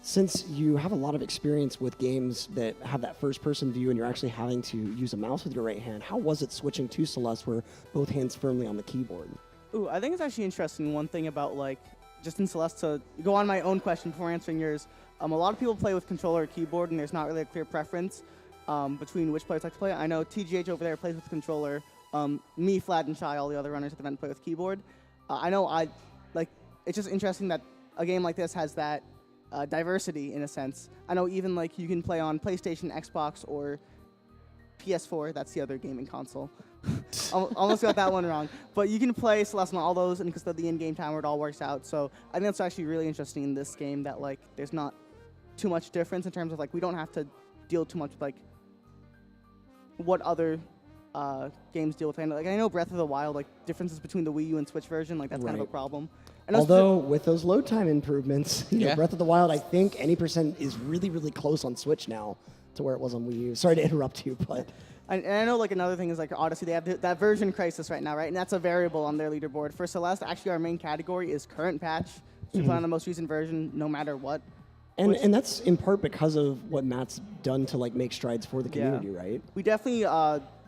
since you have a lot of experience with games that have that first-person view and you're actually having to use a mouse with your right hand, how was it switching to Celeste where both hands firmly on the keyboard? Ooh, I think it's actually interesting. One thing about like just in Celeste, to go on my own question before answering yours, a lot of people play with controller or keyboard, and there's not really a clear preference between which players like to play. I know TGH over there plays with controller. Me, Flat, and Shy, all the other runners at the event play with keyboard. I know it's just interesting that a game like this has that diversity in a sense. I know even like you can play on PlayStation, Xbox, or PS4. That's the other gaming console. Almost got that one wrong. But you can play Celeste on all those, and because of the in-game timer, it all works out. So I think that's actually really interesting in this game that like there's not too much difference in terms of like we don't have to deal too much with like what other games deal with. Like I know Breath of the Wild, like differences between the Wii U and Switch version, like that's kind of a problem. And although with those load time improvements, you know, Breath of the Wild, I think any percent is really, really close on Switch now to where it was on Wii U. Sorry to interrupt you, but... And I know like another thing is like Odyssey, they have that version crisis right now, right? And that's a variable on their leaderboard. For Celeste, actually our main category is current patch. So we play on the most recent version no matter what. And that's in part because of what Matt's done to like make strides for the community, right? We definitely,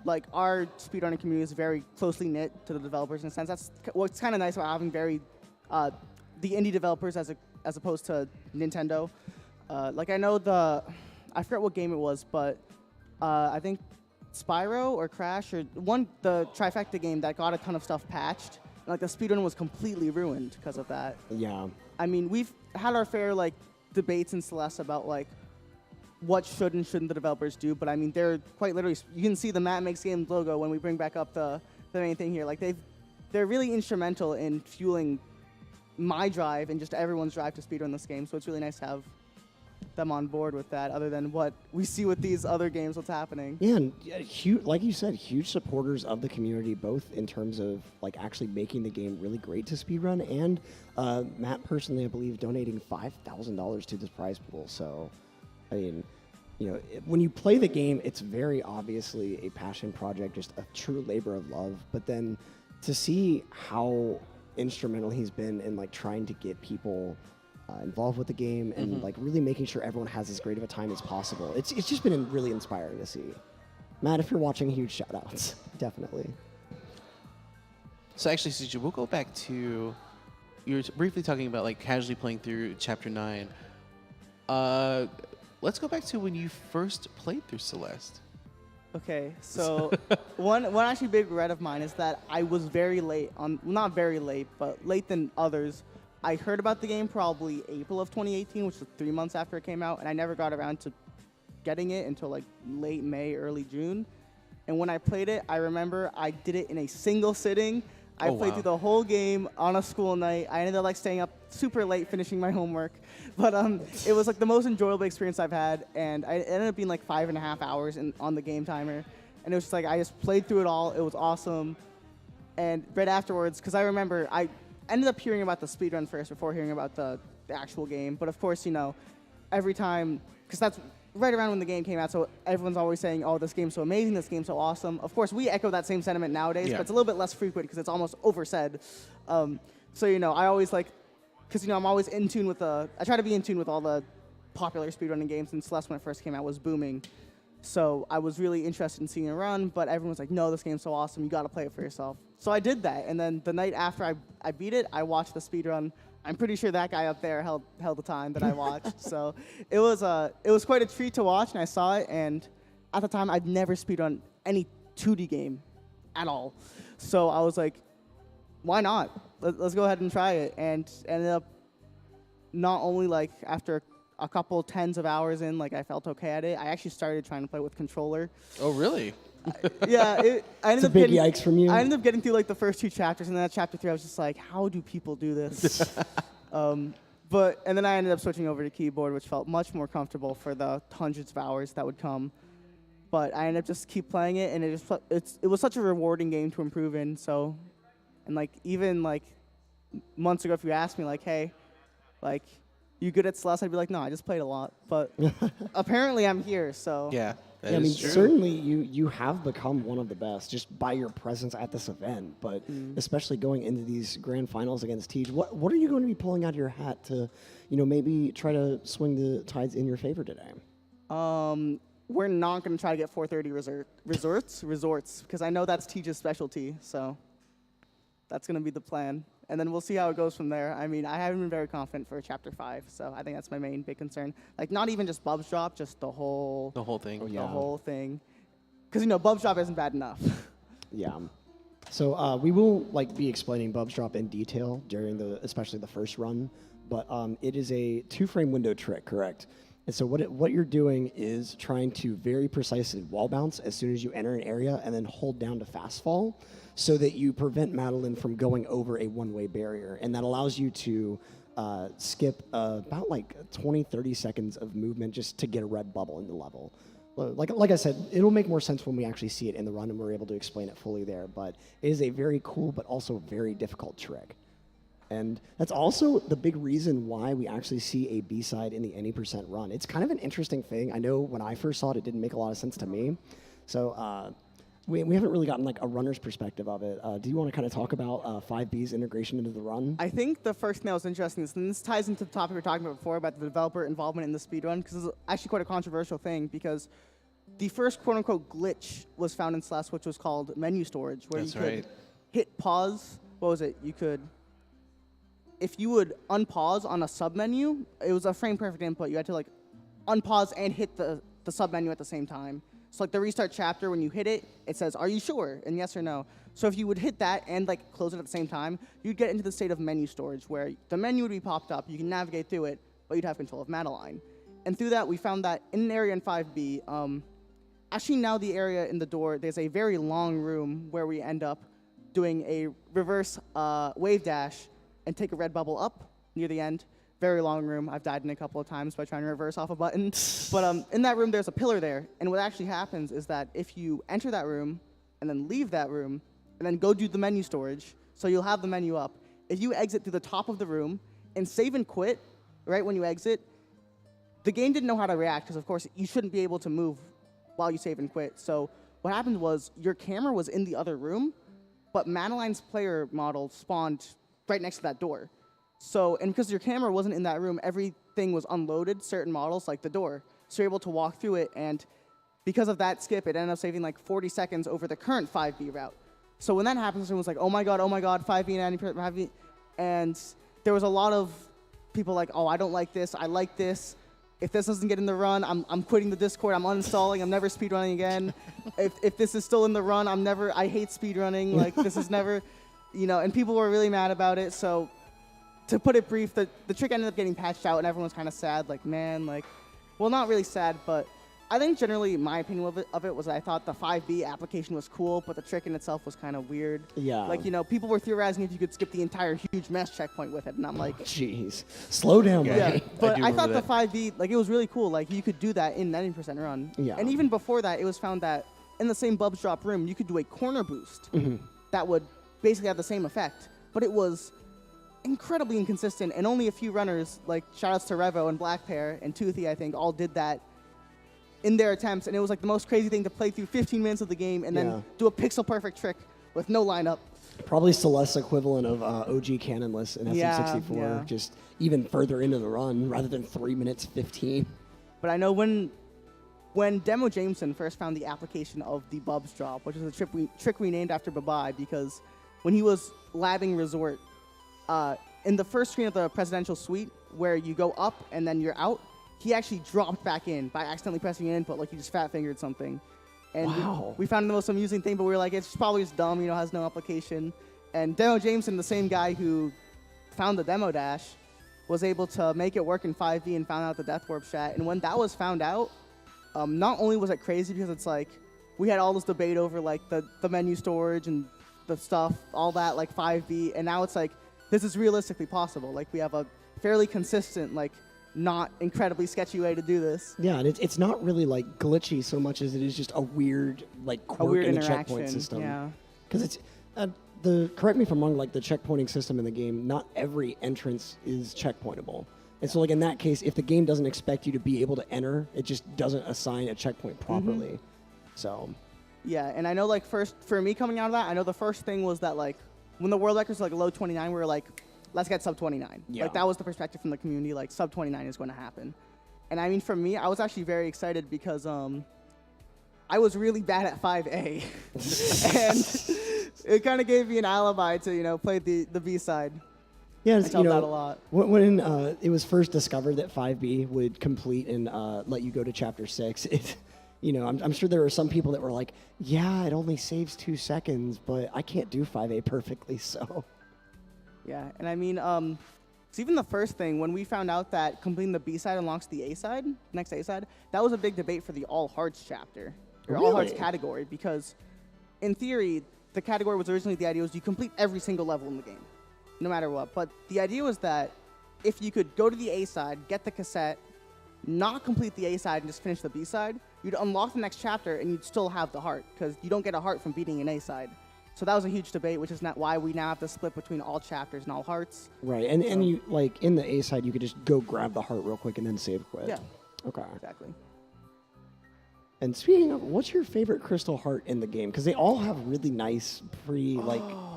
like our speedrunning community is very closely knit to the developers in a sense. That's what's kind of nice about having the indie developers as opposed to Nintendo. Like I know I forget what game it was, but I think Spyro or Crash or the trifecta game that got a ton of stuff patched. Like the speedrun was completely ruined because of that. Yeah. I mean, we've had our fair like debates in Celeste about like what should and shouldn't the developers do, but I mean they're quite literally, you can see the Matt Makes Games logo when we bring back up the main thing here. Like they're really instrumental in fueling my drive and just everyone's drive to speedrun this game. So it's really nice to have them on board with that, other than what we see with these other games, what's happening. Yeah, and huge, like you said, huge supporters of the community, both in terms of like actually making the game really great to speedrun, and Matt personally, I believe, donating $5,000 to this prize pool. So, I mean, you know, when you play the game, it's very obviously a passion project, just a true labor of love. But then to see how instrumental he's been in like trying to get people involved with the game and like really making sure everyone has as great of a time as possible. It's just been really inspiring to see. Matt, if you're watching, huge shout outs, definitely. So actually, CJ, we'll go back to, you were briefly talking about like casually playing through Chapter 9. Let's go back to when you first played through Celeste. Okay, so one actually big regret of mine is that I was very late not very late, but late than others. I heard about the game probably April of 2018, which was 3 months after it came out, and I never got around to getting it until like late May, early June. And when I played it, I remember I did it in a single sitting. I played through the whole game on a school night. I ended up like staying up super late finishing my homework. But it was like the most enjoyable experience I've had, and it ended up being like 5.5 hours on the game timer. And it was just like, I just played through it all. It was awesome. And right afterwards, because I remember I ended up hearing about the speedrun first before hearing about the actual game. But of course, you know, every time, because that's right around when the game came out, so everyone's always saying, oh, this game's so amazing, this game's so awesome. Of course, we echo that same sentiment nowadays, but it's a little bit less frequent because it's almost oversaid. So, you know, I always like, because, you know, I'm always in tune with I try to be in tune with all the popular speedrunning games, and Celeste, when it first came out, was booming. So I was really interested in seeing it run, but everyone's like, no, this game's so awesome, you got to play it for yourself. So I did that, and then the night after I beat it, I watched the speedrun. I'm pretty sure that guy up there held the time that I watched. So it was quite a treat to watch, and I saw it, and at the time, I'd never speedrun any 2D game at all. So I was like, why not? Let's go ahead and try it, and ended up not only like after a couple tens of hours in, like I felt okay at it. I actually started trying to play with controller. Oh, really? Yeah, I ended It's a up big getting, yikes from you. I ended up getting through like the first 2 chapters, and then at chapter 3, I was just like, how do people do this? And then I ended up switching over to keyboard, which felt much more comfortable for the hundreds of hours that would come. But I ended up just keep playing it, and it was such a rewarding game to improve in. So, and like even like months ago, if you asked me like, hey, like, you good at Celeste? I'd be like, no, I just played a lot. But apparently I'm here, so. Yeah, that Yeah, I mean, is true. certainly you have become one of the best just by your presence at this event, but especially going into these grand finals against Tej. What are you going to be pulling out of your hat to, maybe try to swing the tides in your favor today? We're not going to try to get 430 resorts, because I know that's Tej's specialty, so that's going to be the plan. And then we'll see how it goes from there. I mean, I haven't been very confident for Chapter 5, so I think that's my main big concern. Like, not even just Bub's drop, just the whole thing. the whole thing. Because, Bub's drop isn't bad enough. Yeah. So we will be explaining Bub's drop in detail during especially the first run, but it is a 2-frame window trick, correct? And so what you're doing is trying to very precisely wall bounce as soon as you enter an area, and then hold down to fast fall, so that you prevent Madeline from going over a one-way barrier, and that allows you to skip about 20-30 seconds of movement just to get a red bubble in the level. Like I said, it'll make more sense when we actually see it in the run and we're able to explain it fully there, but it is a very cool but also very difficult trick. And that's also the big reason why we actually see a B-side in the any % run. It's kind of an interesting thing. I know when I first saw it, it didn't make a lot of sense to me. So we haven't really gotten a runner's perspective of it. Do you want to kind of talk about 5B's integration into the run? I think the first thing that was interesting and this ties into the topic we were talking about before about the developer involvement in the speedrun, because it's actually quite a controversial thing, because the first quote-unquote glitch was found in Celeste, which was called menu storage, where you could hit pause. What was it? You could, if you would unpause on a submenu, it was a frame-perfect input. You had to unpause and hit the submenu at the same time. So the restart chapter, when you hit it, it says, are you sure? And yes or no. So if you would hit that and close it at the same time, you'd get into the state of menu storage, where the menu would be popped up, you can navigate through it, but you'd have control of Madeline. And through that, we found that in an area in 5B, actually now the area in the door, there's a very long room where we end up doing a reverse wave dash and take a red bubble up near the end. Very long room. I've died in a couple of times by trying to reverse off a button. But in that room, there's a pillar there. And what actually happens is that if you enter that room and then leave that room and then go do the menu storage, so you'll have the menu up, if you exit through the top of the room and save and quit right when you exit, the game didn't know how to react, because, of course, you shouldn't be able to move while you save and quit. So what happened was your camera was in the other room, but Madeline's player model spawned right next to that door. So, and because your camera wasn't in that room, everything was unloaded, certain models, like the door. So you're able to walk through it, and because of that skip, it ended up saving 40 seconds over the current 5B route. So when that happens, everyone was like, oh my god, 5B and 5B. And there was a lot of people oh, I don't like this, I like this. If this doesn't get in the run, I'm quitting the Discord, I'm uninstalling, I'm never speedrunning again. if this is still in the run, I hate speedrunning, this is never, and people were really mad about it. So to put it brief, the trick ended up getting patched out, and everyone was kind of sad, well, not really sad, but I think generally my opinion of it was that I thought the 5B application was cool, but the trick in itself was kind of weird. Yeah. People were theorizing if you could skip the entire huge mesh checkpoint with it, and I'm like, jeez, slow down, buddy. yeah. But I thought remember the 5B, it was really cool. You could do that in 90% run. Yeah. And even before that, it was found that in the same Bub's drop room, you could do a corner boost that would basically have the same effect, but it was incredibly inconsistent, and only a few runners, shoutouts to Revo and Black Pair and Toothy, I think, all did that in their attempts, and it was the most crazy thing to play through 15 minutes of the game and then do a pixel perfect trick with no lineup. Probably Celeste's equivalent of OG Canonless in SM64, just even further into the run rather than 3 minutes 15. But I know when Demo Jameson first found the application of the Bub's drop, which is a trick we named after Babai, because when he was labbing Resort, in the first screen of the presidential suite, where you go up and then you're out, he actually dropped back in by accidentally pressing an input, he just fat-fingered something. And we found it the most amusing thing, but we were like, it's probably just dumb, has no application. And Demo Jameson, the same guy who found the demo dash, was able to make it work in 5B and found out the Death Warp chat. And when that was found out, not only was it crazy because it's we had all this debate over like the menu storage and the stuff, all that like 5B, and now it's like this is realistically possible. Like we have a fairly consistent, like not incredibly sketchy way to do this. Yeah, and it's not really like glitchy so much as it is just a weird like quirk weird in the interaction, checkpoint system. yeah. Because it's correct me if I'm wrong, like the checkpointing system in the game, not every entrance is checkpointable. And so like in that case, if the game doesn't expect you to be able to enter, it just doesn't assign a checkpoint properly. So Yeah, and I know like for me coming out of that, I know the first thing was that like when the world record was like low 29, we were like, let's get sub 29. Yeah. Like that was the perspective from the community, like sub 29 is going to happen. And I mean, for me, I was actually very excited because I was really bad at 5A. And it kind of gave me an alibi to, you know, play the B-side. yeah, I it's, felt you know, that a lot. when it was first discovered that 5B would complete and let you go to chapter 6, it, you know, I'm sure there were some people that were like, yeah, it only saves 2 seconds, but I can't do 5A perfectly, so. Yeah, and I mean, so even the first thing, when we found out that completing the B-side unlocks the A-side, next A-side, that was a big debate for the All Hearts chapter, or All Hearts Really? category, because in theory, the category was originally, the idea was you complete every single level in the game, no matter what. But the idea was that if you could go to the A-side, get the cassette, not complete the A-side and just finish the B-side, you'd unlock the next chapter and you'd still have the heart, because you don't get a heart from beating an A-side. So that was a huge debate, which is not why we now have to split between all chapters and all hearts. Right, and you, like, in the A-side, you could just go grab the heart real quick and then save quit. Yeah, Okay. exactly. And speaking of, what's your favorite crystal heart in the game? Because they all have really nice,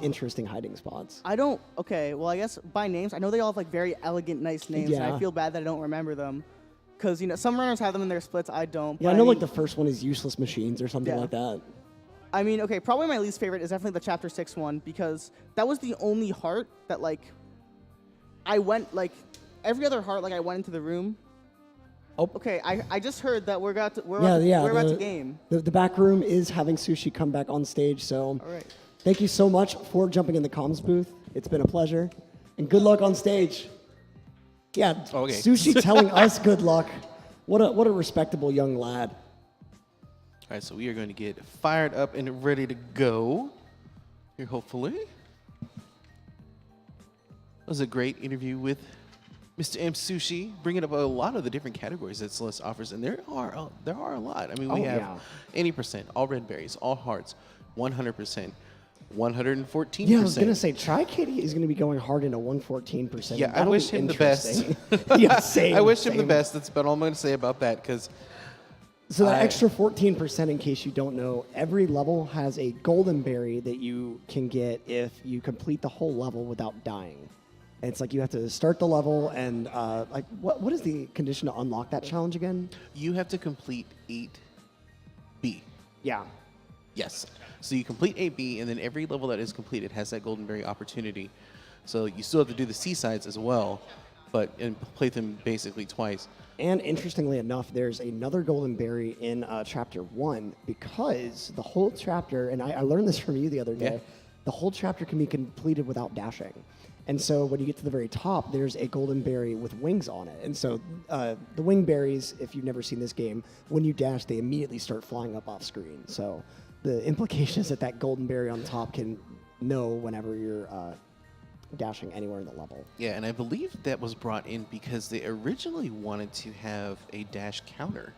interesting hiding spots. I don't, okay, well, I guess by names, I know they all have like very elegant, nice names, and Yeah. I feel bad that I don't remember them. Because, you know, some runners have them in their splits, I don't. Yeah, but I know, mean, like, the first one is useless machines or something Yeah. like that. I mean, okay, probably my least favorite is definitely the Chapter 6 one, because that was the only heart that, like, I went, like, every other heart, like, I went into the room. Oh. Okay, I just heard that we're about to game. The back room is having Sushi come back on stage, so All right. thank you so much for jumping in the comms booth. It's been a pleasure. And good luck on stage. Yeah, Okay. Sushi telling us good luck. What a respectable young lad. All right, so we are going to get fired up and ready to go here, hopefully. That was a great interview with Mr. Msushi, bringing up a lot of the different categories that Celeste offers, and there are a lot. I mean, we have any percent, all red berries, all hearts, 100%, 114%. Yeah, I was gonna say Tri-Kitty is gonna be going hard into 114%. Yeah, I That'll wish be him the best. interesting. Yeah, same. I wish him the same. best. That's about all I'm going to say about that, because So that extra 14%, in case you don't know, every level has a golden berry that you can get if you complete the whole level without dying. And it's like you have to start the level and like what is the condition to unlock that challenge again? you have to complete 8B. Yeah. Yes. So you complete 8B, and then every level that is completed has that golden berry opportunity. So you still have to do the C-sides as well, and play them basically twice. And interestingly enough, there's another golden berry in chapter 1 because the whole chapter, and I learned this from you the other day, the whole chapter can be completed without dashing. And so when you get to the very top, there's a golden berry with wings on it. And so the wing berries, if you've never seen this game, when you dash, they immediately start flying up off screen. So the implication is that that golden berry on top can know whenever you're dashing anywhere in the level. Yeah, and I believe that was brought in because they originally wanted to have a dash counter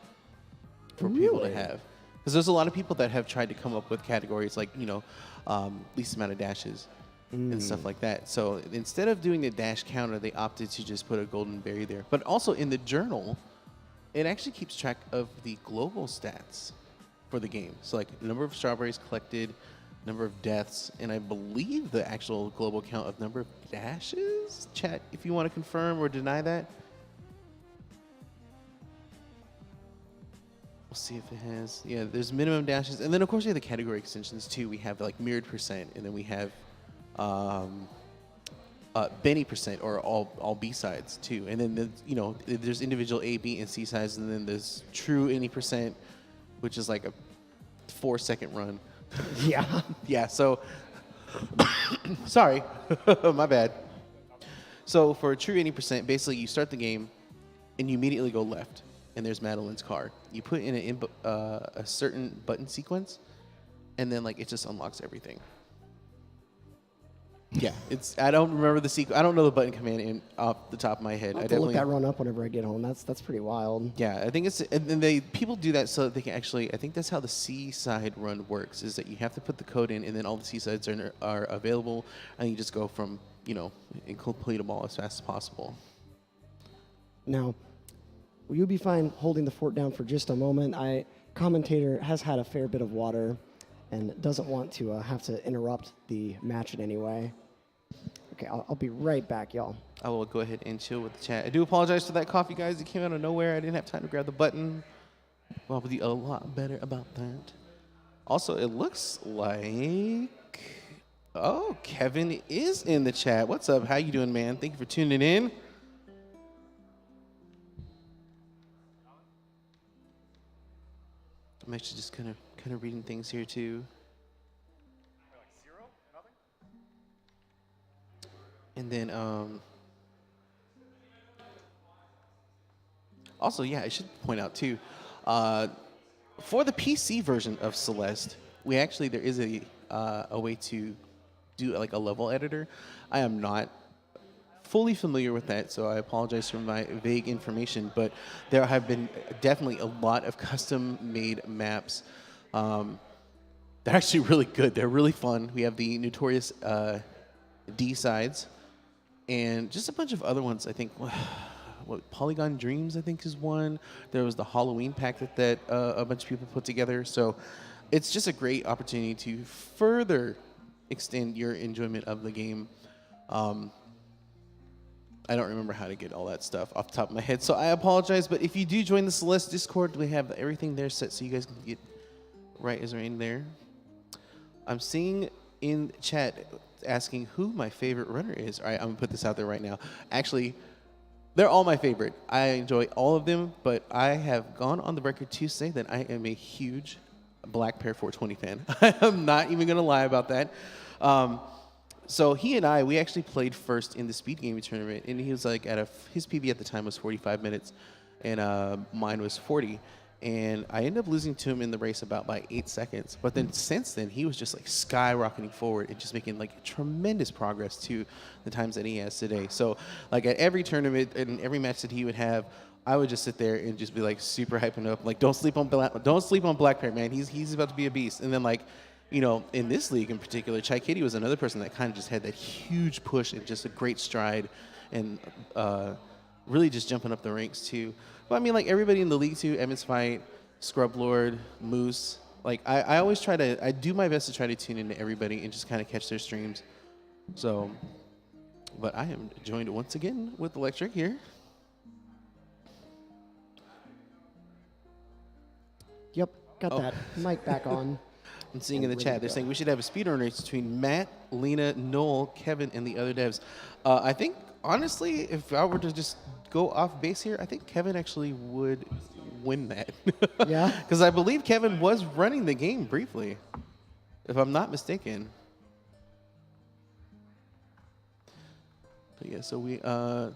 for people to Really? have. Because there's a lot of people that have tried to come up with categories like, least amount of dashes and stuff like that. So instead of doing the dash counter, they opted to just put a golden berry there. But also in the journal, it actually keeps track of the global stats for the game. So like number of strawberries collected, number of deaths, and I believe the actual global count of number of dashes. Chat, if you want to confirm or deny that. We'll see if it has. Yeah, there's minimum dashes, and then of course we have the category extensions too. We have like mirrored percent, and then we have Benny percent or all B sides too. And then there's individual A, B, and C sides, and then there's true any percent, which is like a 4-second run. Yeah. Yeah, so, sorry, my bad. So for a true 80%, basically you start the game and you immediately go left. and there's Madeline's car. You put in a certain button sequence, and then like it just unlocks everything. Yeah, I don't remember the sequence. I don't know the button command off the top of my head. I'll have to look that run up whenever I get home. That's pretty wild. Yeah, I think it's, and people do that so that they can actually, I think that's how the C-side run works, is that you have to put the code in, and then all the C-sides are available, and you just go from, and complete them all as fast as possible. Now, you'll be fine holding the fort down for just a moment. Commentator has had a fair bit of water and doesn't want to have to interrupt the match in any way. Okay, I'll be right back, y'all. I will go ahead and chill with the chat. I do apologize for that coffee, guys. It came out of nowhere. I didn't have time to grab the button. Well, I'll be a lot better about that. Also, it looks like... Oh, Kevin is in the chat. What's up? How you doing, man? Thank you for tuning in. I'm actually just kind of reading things here, too. And then, also, yeah, I should point out too, for the PC version of Celeste, there is a way to do like a level editor. I am not fully familiar with that, so I apologize for my vague information, but there have been definitely a lot of custom-made maps. They're actually really good. They're really fun. We have the notorious D sides. And just a bunch of other ones, I think. What Polygon Dreams, I think, is one. There was the Halloween pack that a bunch of people put together. So it's just a great opportunity to further extend your enjoyment of the game. I don't remember how to get all that stuff off the top of my head, so I apologize. But if you do join the Celeste Discord, we have everything there set so you guys can get right as rain there. I'm seeing in chat asking who my favorite runner is. All right, I'm gonna put this out there right now. Actually, they're all my favorite. I enjoy all of them, but I have gone on the record to say that I am a huge Black Pair 420 fan. I'm not even gonna lie about that. So he and we actually played first in the speed gaming tournament, and he was like his PB at the time was 45 minutes, and mine was 40. And I ended up losing to him in the race about by 8 seconds. But then since then, he was just like skyrocketing forward and just making like tremendous progress to the times that he has today. So like at every tournament and every match that he would have, I would just sit there and just be like super hyping up, like don't sleep on Black Pair, man. He's about to be a beast. And then like, in this league in particular, Chai Kitty was another person that kind of just had that huge push and just a great stride and really just jumping up the ranks too. But I mean, like everybody in the league too, Evans Fight, Scrub Lord, Moose. Like I always I do my best to try to tune into everybody and just kind of catch their streams. So, but I am joined once again with Electric here. Yep, got that mic back on. I'm seeing in the chat, they're saying we should have a speedrun race between Matt, Lena, Noel, Kevin, and the other devs. I think, honestly, if I were to just go off base here, I think Kevin actually would win that. Yeah? Because I believe Kevin was running the game briefly, if I'm not mistaken. But yeah, so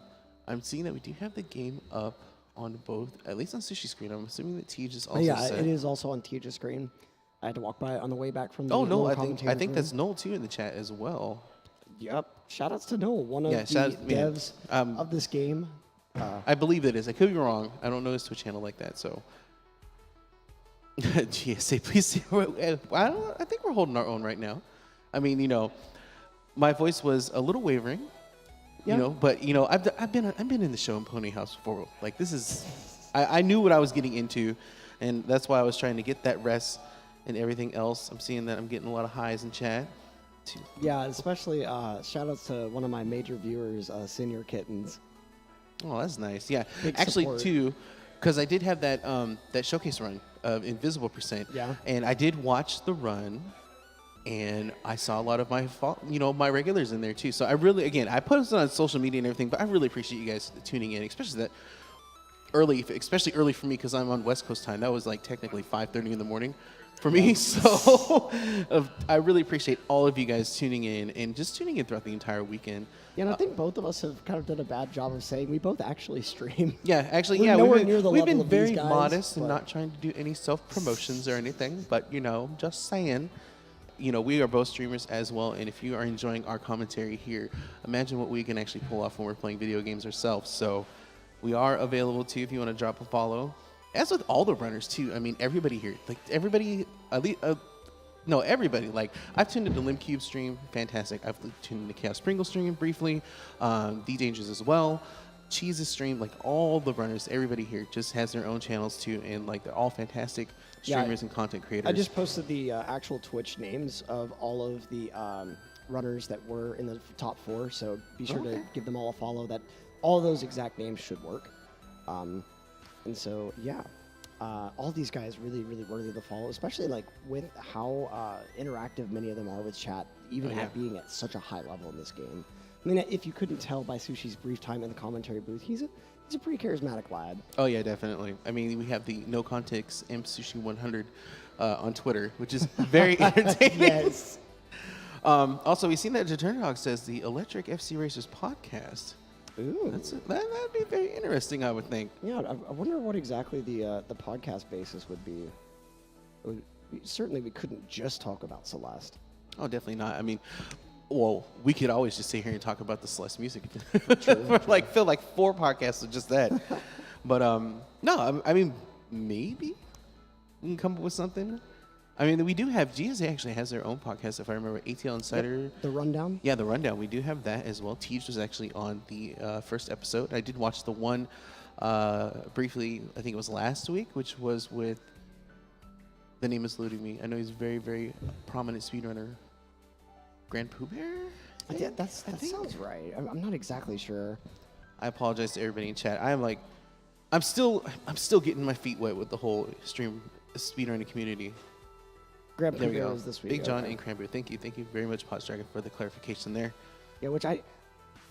I'm seeing that we do have the game up on both, at least on Sushi screen. I'm assuming that Tej is also set. It is also on Tej's screen. I had to walk by it on the way back from the no, I commentator's think room. that's Noel too in the chat as well. Yep. Shoutouts to Noel, one of the devs of this game. I believe it is. I could be wrong. I don't know his Twitch channel like that, so. GSA, please see. I think we're holding our own right now. I mean, my voice was a little wavering, but I've been in the show in Pony House before. Like this is, I knew what I was getting into, and that's why I was trying to get that rest and everything else. I'm seeing that I'm getting a lot of highs in chat. Yeah, especially shout-outs to one of my major viewers, Senior Kittens. Oh, that's nice. Yeah, Big actually, support. too, because I did have that that showcase run of Invisible %. Yeah. And I did watch the run, and I saw a lot of my regulars in there too. So I really, again, I posted on social media and everything, but I really appreciate you guys tuning in, especially that early for me because I'm on West Coast time. That was like technically 5:30 in the morning. for me. So I really appreciate all of you guys tuning in and just tuning in throughout the entire weekend. Yeah, and I think both of us have kind of done a bad job of saying we both actually stream. Yeah, actually, We're yeah, nowhere we've near the been, we've level been of these very guys, modest and but- not trying to do any self-promotions or anything, but, you know, just saying, you know, we are both streamers as well, and if you are enjoying our commentary here, imagine what we can actually pull off when we're playing video games ourselves. So we are available, too, if you want to drop a follow. As with all the runners, too. I mean, everybody here, like, everybody, at least, no, everybody. Like, I've tuned into LimCube stream, fantastic. I've tuned into Chaos Sprinkle stream briefly, D-Dangers as well, Cheese's stream, like, all the runners, everybody here just has their own channels, too, and, like, they're all fantastic streamers and content creators. I just posted the actual Twitch names of all of the runners that were in the top 4, so be sure to give them all a follow. That all of those exact names should work. And so, yeah. All these guys really, really worthy of the follow, especially like with how interactive many of them are with chat, even at being at such a high level in this game. I mean, if you couldn't tell by Sushi's brief time in the commentary booth, he's a pretty charismatic lad. Oh yeah, definitely. I mean, we have the no context Msushi100 on Twitter, which is very entertaining. Yes. Also, we've seen that Jaturnhawk says the Electric FC Racers podcast. Ooh. That'd be very interesting, I would think. Yeah, I wonder what exactly the podcast basis would be. Certainly, we couldn't just talk about Celeste. Oh, definitely not. I mean, well, we could always just sit here and talk about the Celeste music. Like, fill like 4 podcasts with just that. But no, I mean, maybe we can come up with something. I mean, we do have GSA actually has their own podcast, if I remember. ATL Insider. Yep, the Rundown? Yeah, the Rundown. We do have that as well. Tej was actually on the first episode. I did watch the one briefly, I think it was last week, which was with, the name is eluding me. I know he's a very, very prominent speedrunner. Grand Pooh Bear? Yeah, that sounds right. I'm not exactly sure. I apologize to everybody in chat. I'm still getting my feet wet with the whole speedrunning community. Grand There Pooh we Bear go. is this week. Big John okay. and Cranberry. Thank you very much, Pots Dragon, for the clarification there. Yeah, which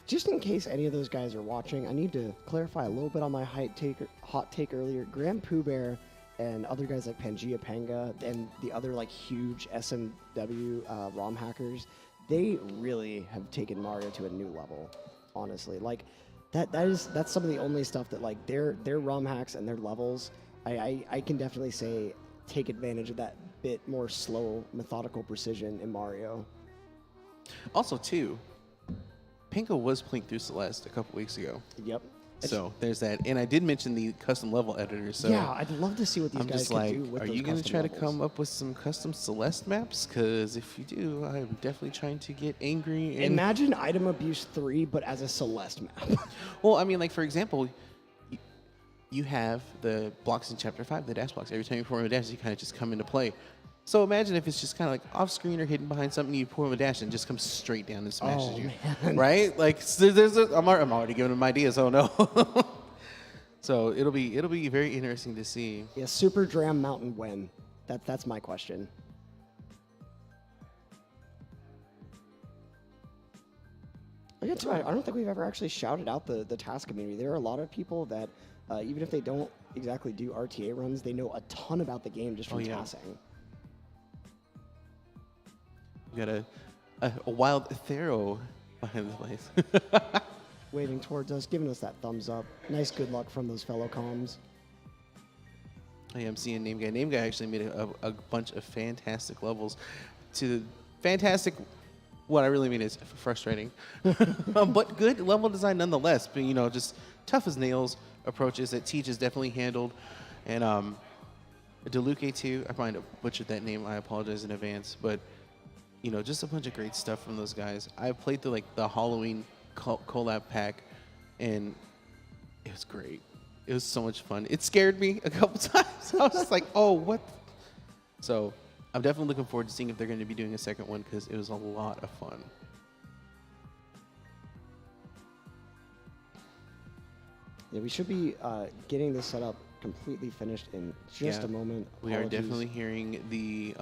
just in case any of those guys are watching, I need to clarify a little bit on my hot take earlier. Grand Pooh Bear and other guys like Pangea Panga and the other like huge SMW ROM hackers, they really have taken Mario to a new level. Honestly, like that's some of the only stuff that like their ROM hacks and their levels. I can definitely say take advantage of that bit more slow, methodical precision in Mario. Also, too, Pinko was playing through Celeste a couple weeks ago. Yep. So there's that. And I did mention the custom level editor. So yeah, I'd love to see what these I'm guys just can like, do with are those you going to custom try to levels. come up with some custom Celeste maps? Because if you do, I'm definitely trying to get angry. And Imagine Item Abuse 3, but as a Celeste map. well, I mean, like, for example, you have the blocks in Chapter 5, the dash blocks. Every time you perform a dash, you kind of just come into play. So imagine if it's just kind of like off screen or hidden behind something, you perform a dash and just comes straight down and smashes Oh, you. man. Right? Like, so I'm already giving them ideas. Oh no. So it'll be very interesting to see. Yeah, Super Dram Mountain when? That's my question. I don't think we've ever actually shouted out the task community. There are a lot of people that, even if they don't exactly do RTA runs, they know a ton about the game just from tassing. We got a wild Thero behind the place. Waving towards us, giving us that thumbs up. Nice good luck from those fellow comms. I am seeing Name Guy. Name Guy actually made a bunch of fantastic levels. To fantastic, what I really mean is frustrating, but good level design nonetheless. But, you know, just tough as nails approaches that Teach has definitely handled. And Deluque too. I might have butchered that name. I apologize in advance. But, you know, just a bunch of great stuff from those guys. I played through like the Halloween collab pack, and it was great. It was so much fun. It scared me a couple times. I was just like, oh, what? So I'm definitely looking forward to seeing if they're going to be doing a second one, because it was a lot of fun. Yeah, we should be getting this set up completely finished in just a moment. We are Apologies. definitely hearing the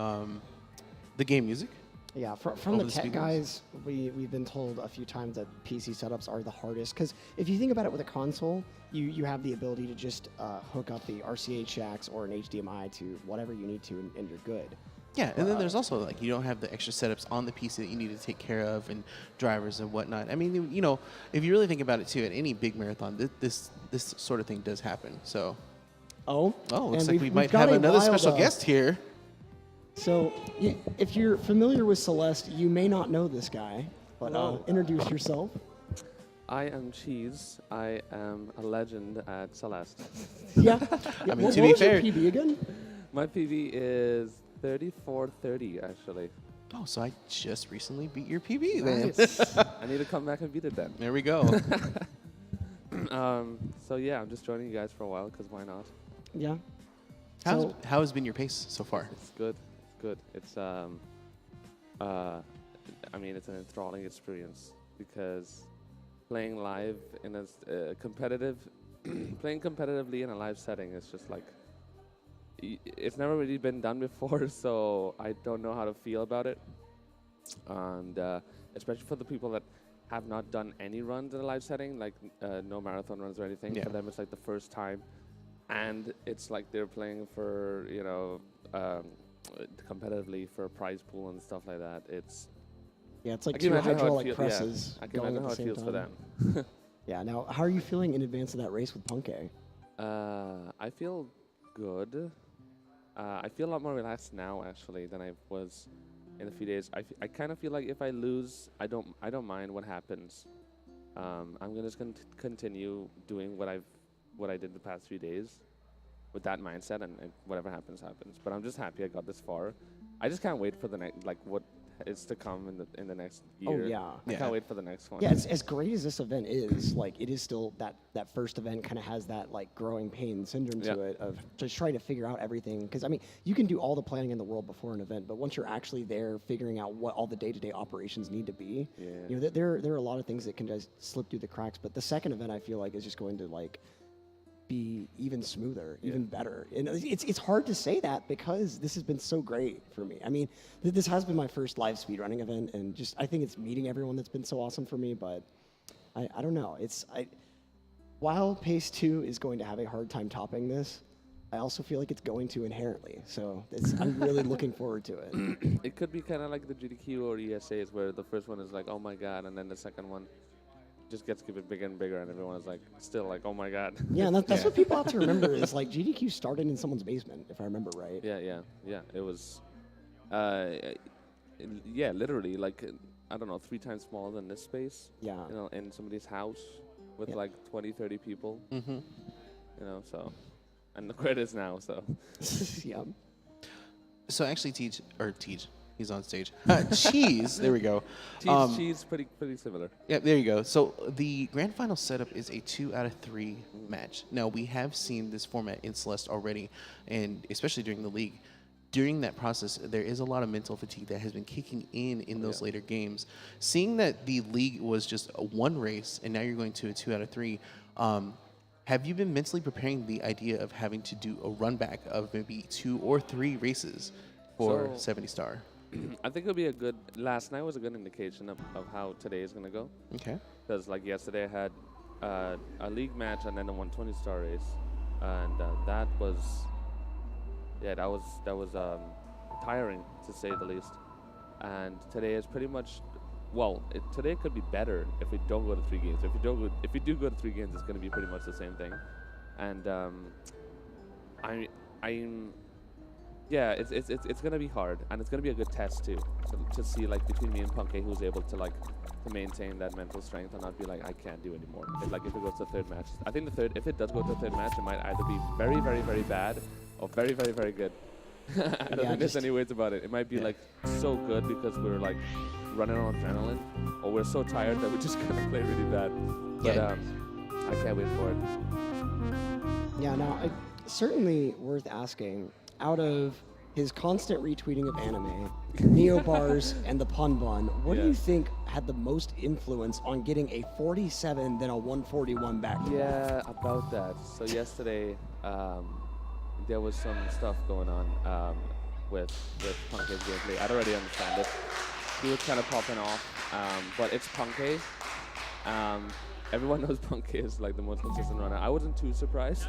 game music. Yeah, from over the tech speakers. guys, we've been told a few times that PC setups are the hardest because if you think about it with a console, you have the ability to just hook up the RCA jacks or an HDMI to whatever you need to, and you're good. Yeah, and then there's also like you don't have the extra setups on the PC that you need to take care of and drivers and whatnot. I mean, you know, if you really think about it too, at any big marathon, this sort of thing does happen. So, Oh, looks and like we we've might got have a another wild, special guest here. So, if you're familiar with Celeste, you may not know this guy, but Hello. introduce yourself. I am Cheese. I am a legend at Celeste. Yeah. I mean, what to be was your fair- PB again? My PV is 3430, actually. Oh, so I just recently beat your PB then. I need to come back and beat it then. There we go. So yeah, I'm just joining you guys for a while, because why not? Yeah. How has been your pace so far? It's good. It's good. It's I mean, it's an enthralling experience because playing live in a competitive, playing competitively in a live setting is just like it's never really been done before, so I don't know how to feel about it. And especially for the people that have not done any runs in a live setting, like no marathon runs or anything, Yeah. for them it's like the first time. And it's like they're playing for, you know, competitively for a prize pool and stuff like that. It's It's like I can two imagine how it hydraulic feel- presses I can going imagine at how the it same feels for time. them. Yeah. Now, how are you feeling in advance of that race with Punke? I feel good. I feel a lot more relaxed now actually than I was in a few days. I kind of feel like if I lose, I don't mind what happens. I'm gonna just continue doing what I did the past few days with that mindset, and whatever happens happens. But I'm just happy I got this far. I just can't wait for the next, like what is to come in the next year. Oh, yeah. I Yeah. can't wait for the next one. Yeah, as great as this event is, like it is still that first event kind of has that like growing pain syndrome to Yeah. it of just trying to figure out everything. Because I mean, you can do all the planning in the world before an event, but once you're actually there, figuring out what all the day-to-day operations need to be, Yeah. you know, there are a lot of things that can just slip through the cracks. But the second event, I feel like, is just going to like be even smoother, even better. And it's hard to say that because this has been so great for me. I mean, this has been my first live speedrunning event, and just I think it's meeting everyone that's been so awesome for me. But I don't know. While Pace 2 is going to have a hard time topping this, I also feel like it's going to inherently. So I'm really looking forward to it. It could be kind of like the GDQ or ESAs, where the first one is like, oh my god, and then the second one just gets bigger and bigger, and everyone is like, still like, oh my god. Yeah, and that's Yeah. what people have to remember is like GDQ started in someone's basement, if I remember right. Yeah. It was, yeah, literally like I don't know, 3 times smaller than this space. Yeah. You know, in somebody's house with Yeah. like 20, 30 people. Mm-hmm. You know, so, and look where it is now. So. Yeah. So actually, Teach, he's on stage. Cheese, there we go. Cheese, pretty similar. Yeah, there you go. So the grand final setup is a 2 out of 3 match. Now, we have seen this format in Celeste already, and especially during the league. During that process, there is a lot of mental fatigue that has been kicking in those later games. Seeing that the league was just a 1 race, and now you're going to a 2 out of 3, have you been mentally preparing the idea of having to do a run back of maybe 2 or 3 races for So- 70 Star? I think it'll be a good. Last night was a good indication of how today is gonna go. Okay. Because like yesterday I had a league match and then a 120-star race, and that was tiring to say the least. And today is pretty much, today could be better if we don't go to 3 games. If we do go to 3 games, it's going to be pretty much the same thing. And it's going to be hard, and it's going to be a good test too, to see like between me and Punke who's able to maintain that mental strength and not be like, I can't do anymore. If it goes to the 3rd match, I think if it does go to the 3rd match, it might either be very, very, very bad or very, very, very good. I don't think there's any ways about it. It might be like so good because we're like running on adrenaline, or we're so tired that we're just gonna play really bad. But Yeah. I can't wait for it. Yeah, now, certainly worth asking, out of his constant retweeting of anime, Neobars, and the Pun Bun, what do Yeah. you think had the most influence on getting a 47 than a 141 back? Yeah, about that. So yesterday, there was some stuff going on with Punke's gameplay. I don't really understand it. he was kind of popping off. But it's Punky. Everyone knows Punky is like the most consistent runner. I wasn't too surprised.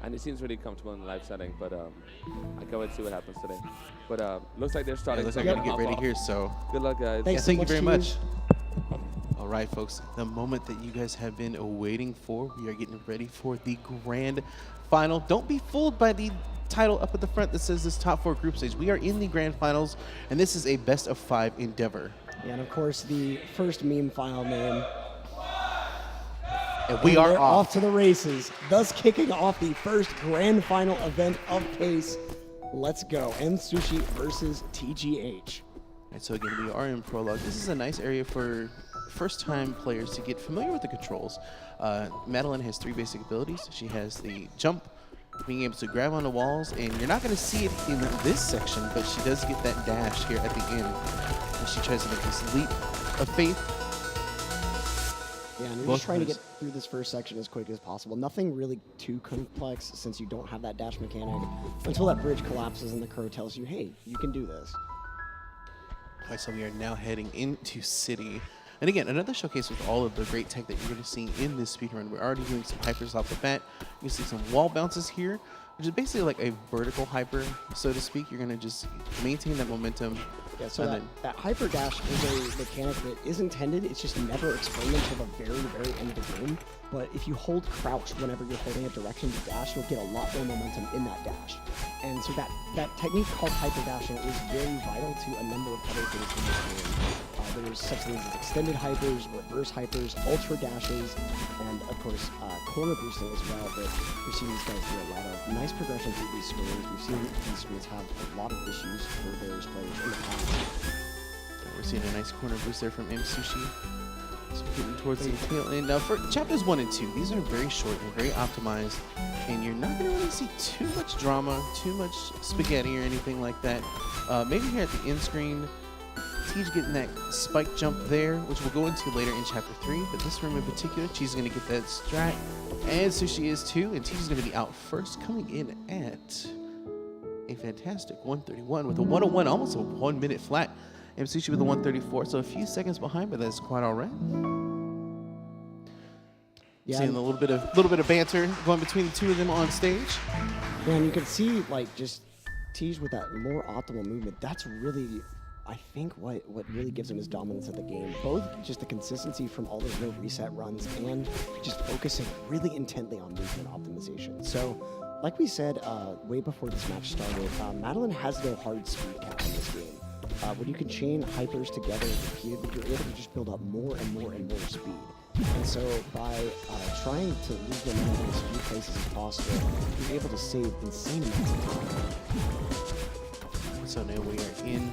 And he seems really comfortable in the live setting, but I can't wait to see what happens today. But looks like they're starting. Looks like we're gonna get ready here, so Good luck, guys. Thanks thank you so very much. much. All right, folks, the moment that you guys have been waiting for, we are getting ready for the grand final. Don't be fooled by the title up at the front that says this top 4 group stage. We are in the grand finals, and this is a best of 5 endeavor. Yeah, and of course, the first meme file name. And we are they're off. to the races, thus kicking off the first grand final event of PACE. Let's go. Msushi versus TGH. And so again, we are in prologue. This is a nice area for first-time players to get familiar with the controls. Madeline has 3 basic abilities. She has the jump, being able to grab on the walls, and you're not going to see it in this section, but she does get that dash here at the end. And she tries to make this leap of faith. Yeah, and you're just trying to get through this first section as quick as possible. Nothing really too complex since you don't have that dash mechanic until that bridge collapses and the crow tells you, hey, you can do this. All right, so we are now heading into City. And again, another showcase with all of the great tech that you're going to see in this speedrun. We're already doing some hypers off the bat. You can see some wall bounces here, which is basically like a vertical hyper, so to speak. You're going to just maintain that momentum. Yeah, so that hyper dash is a mechanic that is intended. It's just never explained until the very, very end of the game. But if you hold crouch whenever you're holding a direction to dash, you'll get a lot more momentum in that dash. And so that technique called hyper dashing is very vital to a number of other things in this game. There's such things as extended hypers, reverse hypers, ultra dashes, and of course corner boosting as well. But we've seen these guys do a lot of nice progression through these screens. We've seen these screens have a lot of issues for various players in the past. We're seeing a nice corner boost there from Msushi. So getting towards the tail end. Now for chapters 1 and 2, these are very short and very optimized, and you're not going to really see too much drama, too much spaghetti or anything like that. Maybe here at the end screen, Tej getting that spike jump there, which we'll go into later in chapter 3, but this room in particular, she's going to get that strat, and Sushi is too, and Tej is going to be out first, coming in at a fantastic 131 with a 101, almost a 1 minute flat. Msushi with a 134, so a few seconds behind, but that's quite all right. Yeah, seeing a little bit of banter going between the two of them on stage. Yeah, and you can see like just Tej with that more optimal movement. That's really, I think, what really gives him his dominance at the game. Both just the consistency from all those no reset runs and just focusing really intently on movement optimization. So, like we said way before this match started, Madeline has no hard speed cap in this game. When you can chain hypers together repeatedly, you're able to just build up more and more and more speed. And so by trying to lose momentum in as few places as possible, you're able to save insane amounts of time. So now we are in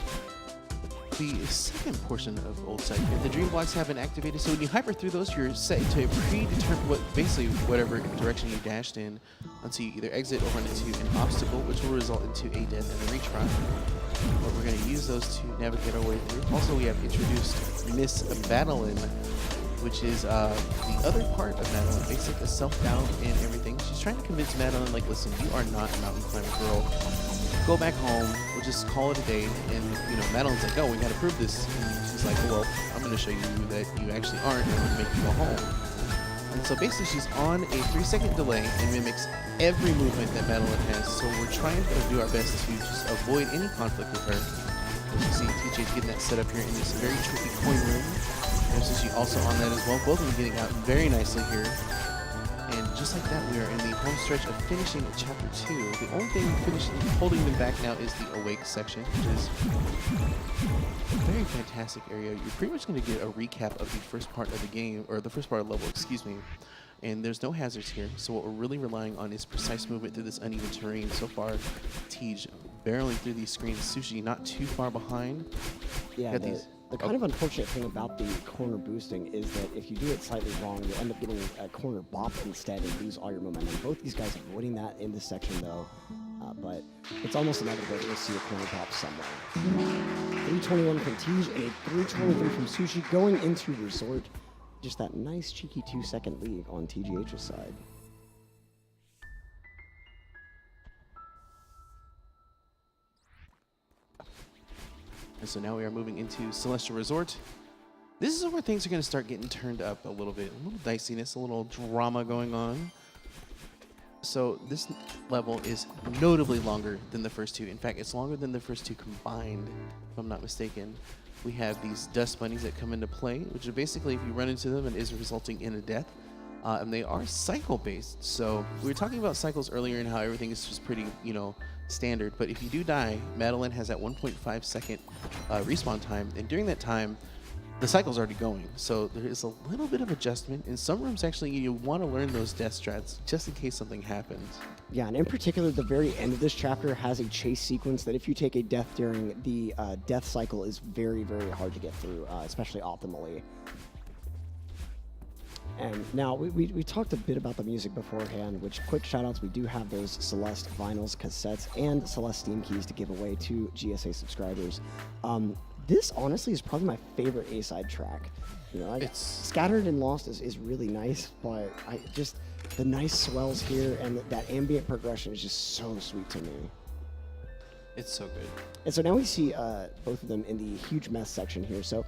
the second portion of Old Site here. The dream blocks have been activated, so when you hyper through those, you're set to a predetermined, basically whatever direction you dashed in, until you either exit or run into an obstacle, which will result into a death and a retry. But we're going to use those to navigate our way through. Also, we have introduced Miss Madeline, which is the other part of Madeline, basically a self-doubt and everything. She's trying to convince Madeline, like, listen, you are not a mountain climber girl. Go back home. We'll just call it a day. And, you know, Madeline's like, no, we got to prove this. And she's like, well, I'm going to show you that you actually aren't, and I'm going to make you go home. And so basically she's on a 3-second delay and mimics every movement that Madeline has. So we're trying to do our best to just avoid any conflict with her. As you see, TJ's getting that set up here in this very tricky coin room. And Sushi also on that as well. Both of them getting out very nicely here. And just like that, we are in the home stretch of finishing chapter 2. The only thing holding them back now is the awake section, which is a very fantastic area. You're pretty much going to get a recap of the first part of the game, or the first part of the level, excuse me. And there's no hazards here, so what we're really relying on is precise movement through this uneven terrain. So far, Tej barreling through these screens. Sushi not too far behind. Yeah, the kind of unfortunate thing about the corner boosting is that if you do it slightly wrong, you'll end up getting a corner bop instead and lose all your momentum. Both these guys avoiding that in this section though, but it's almost inevitable to see a corner pop somewhere. 321 from Tej and a 323 from Sushi going into Resort. Just that nice cheeky 2-second lead on TGH's side. And so now we are moving into Celestial Resort. This is where things are going to start getting turned up a little bit. A little diciness, a little drama going on. So this level is notably longer than the first two. In fact, it's longer than the first two combined, if I'm not mistaken. We have these dust bunnies that come into play, which are basically, if you run into them, it is resulting in a death. And they are cycle-based. So we were talking about cycles earlier and how everything is just pretty, standard. But if you do die, Madeline has that 1.5 second respawn time. And during that time, the cycle's already going. So there is a little bit of adjustment. In some rooms, actually, you want to learn those death strats just in case something happens. Yeah, and in particular, the very end of this chapter has a chase sequence that if you take a death during the death cycle is very, very hard to get through, especially optimally. And now, we talked a bit about the music beforehand, which, quick shout-outs, we do have those Celeste vinyls, cassettes, and Celeste Steam keys to give away to GSA subscribers. This, honestly, is probably my favorite A-side track. It's Scattered and Lost is really nice, but the nice swells here and that ambient progression is just so sweet to me. It's so good. And so now we see both of them in the huge mess section here. So,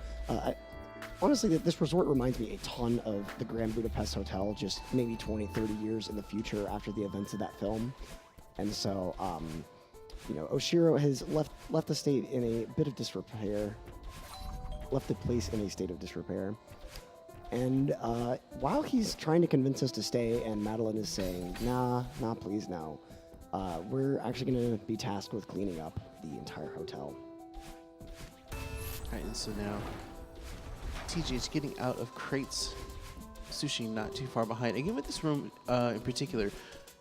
honestly, this resort reminds me a ton of the Grand Budapest Hotel, just maybe 20, 30 years in the future after the events of that film. And so, Oshiro has left the state in a bit of disrepair, left the place in a state of disrepair. And while he's trying to convince us to stay, and Madeline is saying, nah, please, no, we're actually going to be tasked with cleaning up the entire hotel. All right, and so now TJ is getting out of crates. Sushi not too far behind. Again, with this room in particular,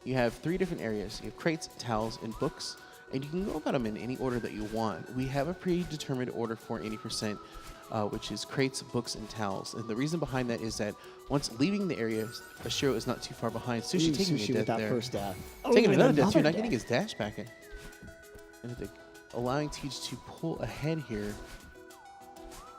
you have 3 different areas. You have crates, towels, and books. And you can go about them in any order that you want. We have a predetermined order for 80%, which is crates, books, and towels. And the reason behind that is that once leaving the area, Oshiro is not too far behind. Sushi taking Sushi a death with that there. first death. Taking another death, too. another Not getting his dash back in. And allowing Teach to pull ahead here.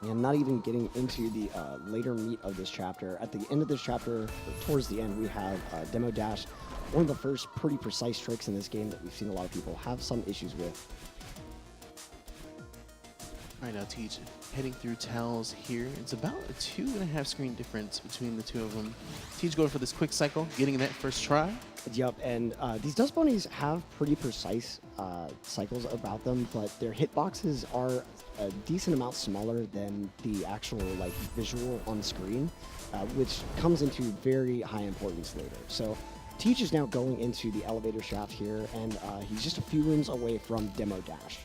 And not even getting into the later meat of this chapter. At the end of this chapter, or towards the end, we have Demo Dash, one of the first pretty precise tricks in this game that we've seen a lot of people have some issues with. All right, now Teach heading through towels here. It's about a 2.5 screen difference between the two of them. Teach going for this quick cycle, getting that first try. Yep, and these dust bunnies have pretty precise cycles about them, but their hitboxes are a decent amount smaller than the actual visual on screen, which comes into very high importance later. So Teach is now going into the elevator shaft here, and he's just a few rooms away from Demo Dash.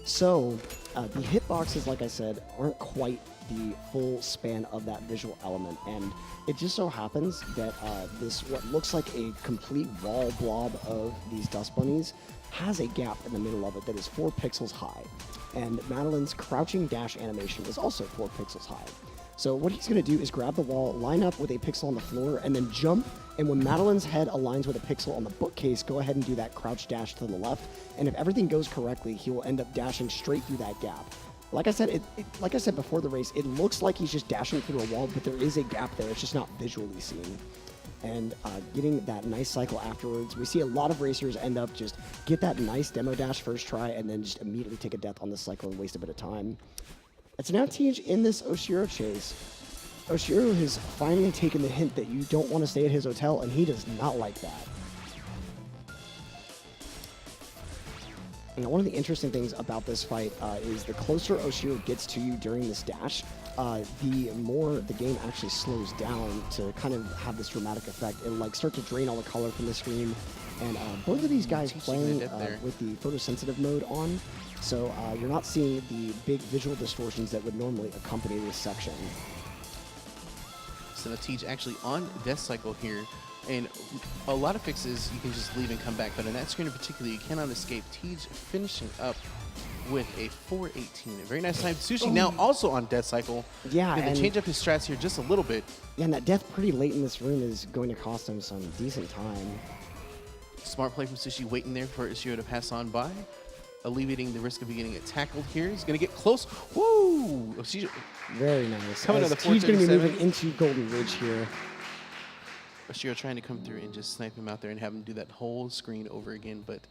So the hitboxes, like I said, aren't quite the full span of that visual element, and it just so happens that this, what looks like a complete wall blob of these dust bunnies, has a gap in the middle of it that is 4 pixels high. And Madeline's crouching dash animation is also 4 pixels high. So what he's going to do is grab the wall, line up with a pixel on the floor, and then jump. And when Madeline's head aligns with a pixel on the bookcase, go ahead and do that crouch dash to the left. And if everything goes correctly, he will end up dashing straight through that gap. Like I said, like I said before the race, it looks like he's just dashing through a wall, but there is a gap there. It's just not visually seen. And getting that nice cycle afterwards. We see a lot of racers end up just get that nice demo dash first try and then just immediately take a death on the cycle and waste a bit of time. It's now Teach in this Oshiro chase. Oshiro has finally taken the hint that you don't want to stay at his hotel, and he does not like that. And one of the interesting things about this fight is the closer Oshiro gets to you during this dash, the more the game actually slows down to kind of have this dramatic effect. It'll start to drain all the color from the screen. And both of these guys playing with the photosensitive mode on, so you're not seeing the big visual distortions that would normally accompany this section. So now Teach actually on death cycle here. And a lot of fixes, you can just leave and come back. But in that screen in particular, you cannot escape. Teach finishing up with a 418. A very nice time. Sushi now also on death cycle. Yeah, and change up his strats here just a little bit. Yeah, and that death pretty late in this room is going to cost him some decent time. Smart play from Sushi, waiting there for Ishiro to pass on by. Alleviating the risk of getting it tackled here. He's going to get close. Woo! Ishiro, very nice. Coming to the He's going to be 437. moving into Golden Ridge here. Oshiro trying to come through and just snipe him out there and have him do that whole screen over again, but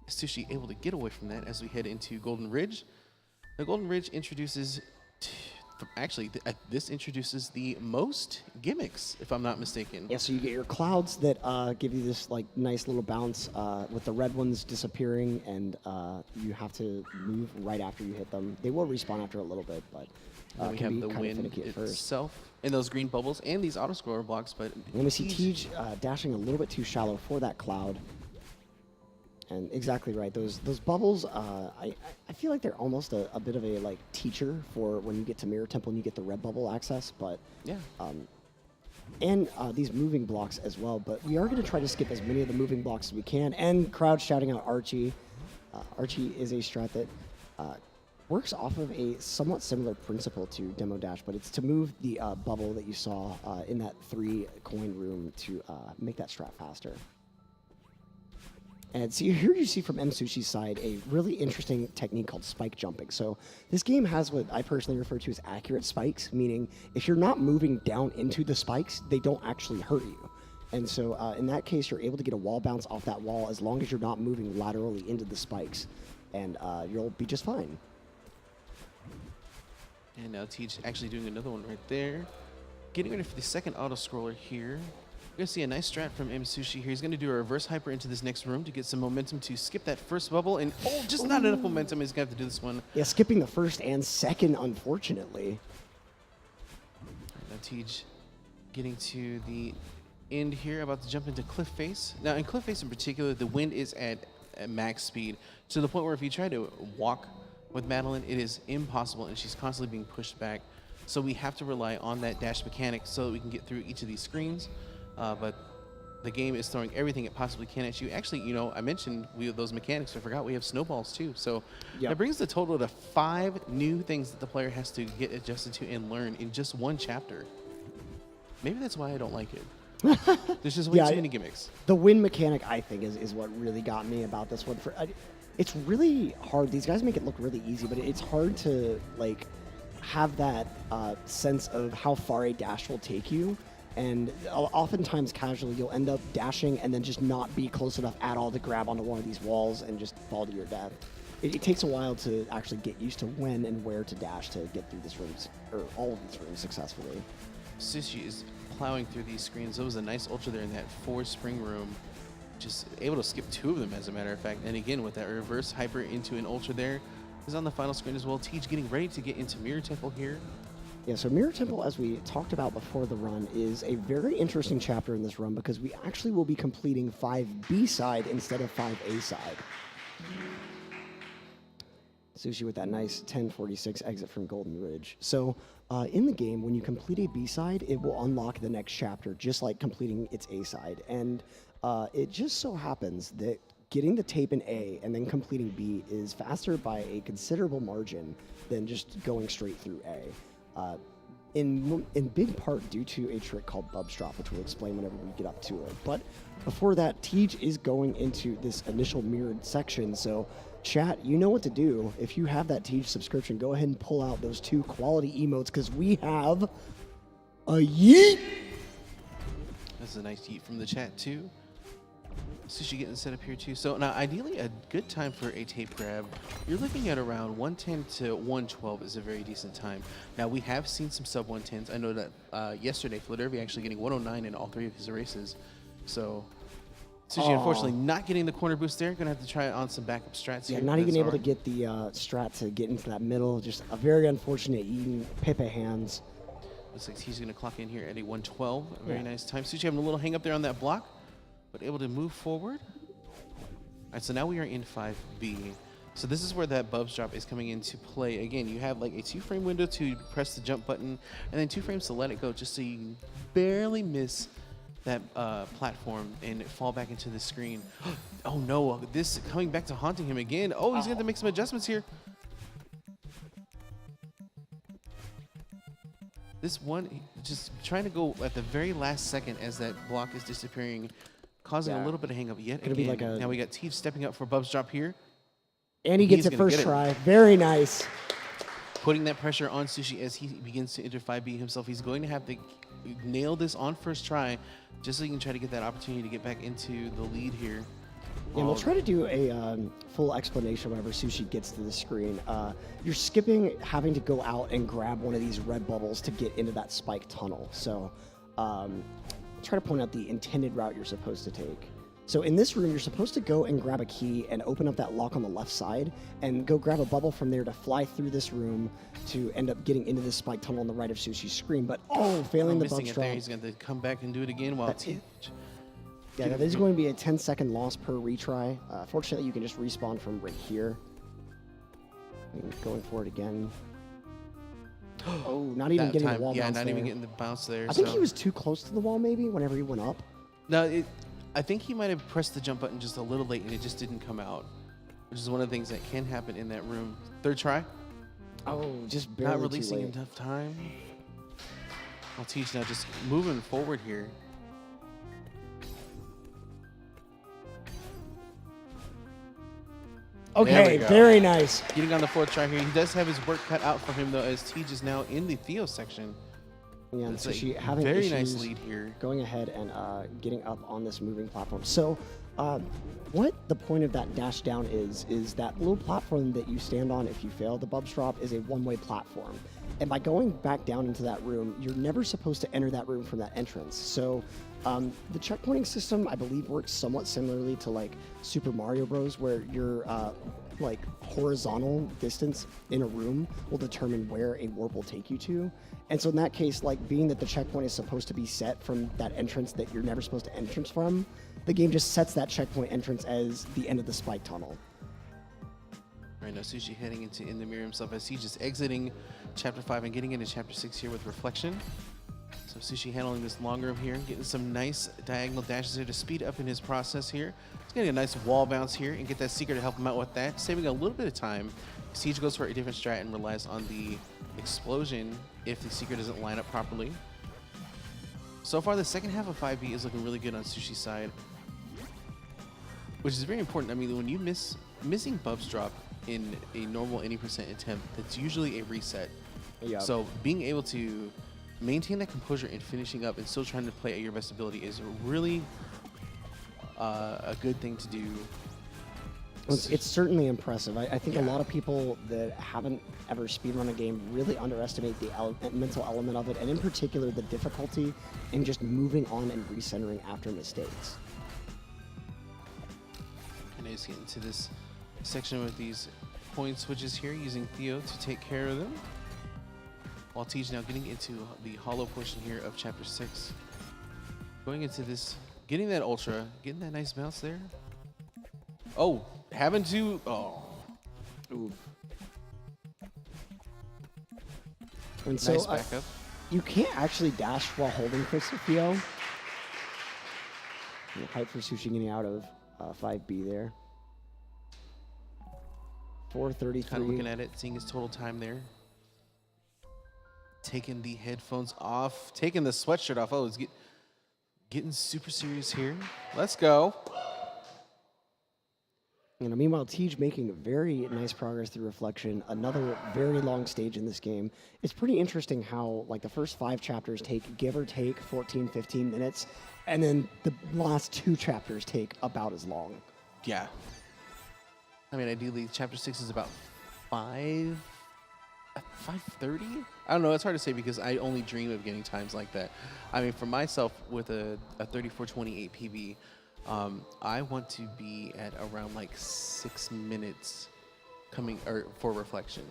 Sushi able to get away from that as we head into Golden Ridge. The Golden Ridge introduces, this introduces the most gimmicks, if I'm not mistaken. Yeah, so you get your clouds that give you this like nice little bounce with the red ones disappearing, and you have to move right after you hit them. They will respawn after a little bit, but We can have be the kind of wind finicky at first. itself, and those green bubbles, and these auto-scroller blocks, but And we see Tej dashing a little bit too shallow for that cloud. And exactly right, those bubbles, I feel like they're almost a bit of a like teacher for when you get to Mirror Temple and you get the red bubble access, but yeah. And these moving blocks as well. But we are going to try to skip as many of the moving blocks as we can. And crowd shouting out Archie. Archie is a strat that works off of a somewhat similar principle to Demo Dash, but it's to move the bubble that you saw in that 3-coin room to make that strat faster. And so here you see from Msushi's side a really interesting technique called spike jumping. So this game has what I personally refer to as accurate spikes, meaning if you're not moving down into the spikes, they don't actually hurt you. And so in that case, you're able to get a wall bounce off that wall as long as you're not moving laterally into the spikes, and you'll be just fine. And now Tej actually doing another one right there. Getting ready for the second auto-scroller here. We're going to see a nice strat from Msushi here. He's going to do a reverse hyper into this next room to get some momentum to skip that first bubble. And, oh, just not enough momentum. He's going to have to do this one. Yeah, skipping the first and second, unfortunately. Now Tej getting to the end here, about to jump into Cliff Face. Now, in Cliff Face in particular, the wind is at max speed, to the point where if you try to walk with Madeline, it is impossible, and she's constantly being pushed back. So we have to rely on that dash mechanic so that we can get through each of these screens. But the game is throwing everything it possibly can at you. Actually, you know, I mentioned we have those mechanics. I forgot we have snowballs too. So that brings the total to 5 new things that the player has to get adjusted to and learn in just one chapter. Maybe that's why I don't like it. There's just way too many gimmicks. The win mechanic, I think, is what really got me about this one. It's really hard. These guys make it look really easy, but it's hard to like have that sense of how far a dash will take you. And oftentimes, casually, you'll end up dashing and then just not be close enough at all to grab onto one of these walls and just fall to your death. It takes a while to actually get used to when and where to dash to get through this rooms, or all of these rooms successfully. Sushi is plowing through these screens. There was a nice ultra there in that 4-spring room. Just able to skip 2 of them, as a matter of fact. And again, with that reverse hyper into an ultra there, is on the final screen as well. Tej getting ready to get into Mirror Temple here. Yeah, so Mirror Temple, as we talked about before the run, is a very interesting chapter in this run because we actually will be completing 5B side instead of 5A side. Sushi with that nice 1046 exit from Golden Ridge. So in the game, when you complete a B side, it will unlock the next chapter, just like completing its A side. And it just so happens that getting the tape in A and then completing B is faster by a considerable margin than just going straight through A. In big part due to a trick called Bubs Drop, which we'll explain whenever we get up to it. But before that, Tej is going into this initial mirrored section, so chat, you know what to do. If you have that Tej subscription, go ahead and pull out those 2 quality emotes, because we have a yeet! That's a nice yeet from the chat too. Sushi getting set up here too. So now ideally a good time for a tape grab. You're looking at around 110 to 112 is a very decent time. Now we have seen some sub 110s. I know that yesterday Fledervy actually getting 109 in all 3 of his races. So Sushi unfortunately not getting the corner boost there. Gonna have to try on some backup strats here. Yeah, not even able to get the strat to get into that middle. Just a very unfortunate Eden Pepe hands. Looks like he's gonna clock in here at a 112. A very nice time. Sushi having a little hang up there on that block, but able to move forward. All right, so now we are in 5B. So this is where that Bubs Drop is coming into play. Again, you have like a 2-frame window to press the jump button, and then 2 frames to let it go, just so you can barely miss that platform and fall back into the screen. Oh no, this coming back to haunting him again. Oh, he's going to make some adjustments here. This one, just trying to go at the very last second as that block is disappearing, causing a little bit of hang up yet again. Be like now we got Tej stepping up for Bubs Drop here. And he gets it first try. Very nice. Putting that pressure on Sushi as he begins to enter 5B himself. He's going to have to nail this on first try just so he can try to get that opportunity to get back into the lead here. Yeah, we'll try to do a full explanation whenever Sushi gets to the screen. You're skipping having to go out and grab one of these red bubbles to get into that spike tunnel. So try to point out the intended route you're supposed to take. So in this room, you're supposed to go and grab a key and open up that lock on the left side and go grab a bubble from there to fly through this room to end up getting into this spike tunnel on the right of Sushi's screen. But failing the bug missing it drop. there. He's going to come back and do it again while Teach. Yeah, that is going to be a 10-second loss per retry. Fortunately, you can just respawn from right here. And going for it again. Oh, not even getting the wall bounce. Yeah, not there. even getting the bounce there. I think he was too close to the wall, maybe, whenever he went up. No, I think he might have pressed the jump button just a little late and it just didn't come out, which is one of the things that can happen in that room. Third try. Oh, just barely Not releasing too late. enough time. I'll teach now, just moving forward here. Okay, very nice. Getting on the fourth try here. He does have his work cut out for him, though, as Teach is now in the Theo section. Yeah, and It's Sushi a having very issues nice lead here. going ahead and getting up on this moving platform. So what the point of that dash down is that little platform that you stand on if you fail the bubs drop is a one-way platform. And by going back down into that room, you're never supposed to enter that room from that entrance. So the checkpointing system, I believe, works somewhat similarly to like Super Mario Bros, where your like horizontal distance in a room will determine where a warp will take you to. And so in that case, like being that the checkpoint is supposed to be set from that entrance that you're never supposed to entrance from, the game just sets that checkpoint entrance as the end of the spike tunnel. Right now, Sushi heading into In the Mirror himself as he's just exiting Chapter 5 and getting into Chapter 6 here with Reflection. So Sushi handling this long room here, getting some nice diagonal dashes here to speed up in his process here. He's getting a nice wall bounce here and get that Seeker to help him out with that, saving a little bit of time. Siege goes for a different strat and relies on the explosion if the Seeker doesn't line up properly. So far, the second half of 5B is looking really good on Sushi's side, which is very important. I mean, when you missing bubs drop in a normal 80% attempt, that's usually a reset. Yeah. So being able to maintain that composure and finishing up and still trying to play at your best ability is really a good thing to do. It's certainly impressive. I think a lot of people that haven't ever speedrun a game really underestimate the mental element of it, and in particular the difficulty in just moving on and recentering after mistakes. And I just get into this section with these point switches here, using Theo to take care of them. While Tej now getting into the hollow portion here of Chapter 6. Going into this, getting that Ultra, getting that nice bounce there. Oh, having to, Ooh. And so Nice backup. you can't actually dash while holding Crystal Theo. Hype for Sushi getting out of 5B there. 4:33. Kind of looking at it, seeing his total time there. Taking the headphones off, taking the sweatshirt off. Oh, it's getting super serious here. Let's go. Meanwhile, Tej making very nice progress through Reflection. Another very long stage in this game. It's pretty interesting how, like, the first 5 chapters take, give or take, 14, 15 minutes, and then the last 2 chapters take about as long. Yeah. I mean, ideally, Chapter 6 is about 5:30? I don't know. It's hard to say because I only dream of getting times like that. I mean, for myself, with a 3428 PB, I want to be at around like 6 minutes for Reflection.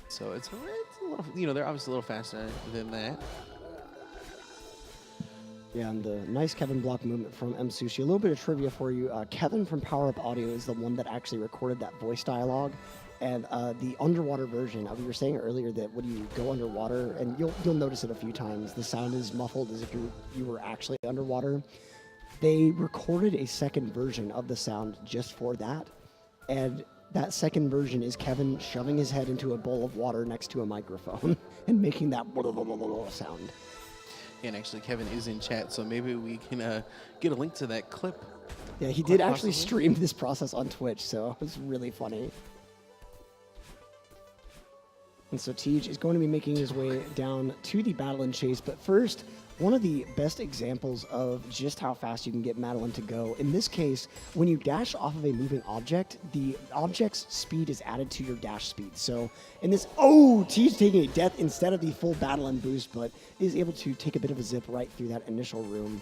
So it's a little, they're obviously a little faster than that. Yeah, and the nice Kevin block movement from Msushi. A little bit of trivia for you. Kevin from Power Up Audio is the one that actually recorded that voice dialogue. And the underwater version, we were saying earlier that when you go underwater, and you'll notice it a few times, the sound is muffled as if you were actually underwater. They recorded a second version of the sound just for that. And that second version is Kevin shoving his head into a bowl of water next to a microphone and making that sound. And actually, Kevin is in chat, so maybe we can get a link to that clip. Yeah, he did actually stream this process on Twitch, so it was really funny. And so Tej is going to be making his way down to the battle and chase. But first, one of the best examples of just how fast you can get Madeline to go. In this case, when you dash off of a moving object, the object's speed is added to your dash speed. So in this, Tej taking a death instead of the full battle and boost, but is able to take a bit of a zip right through that initial room.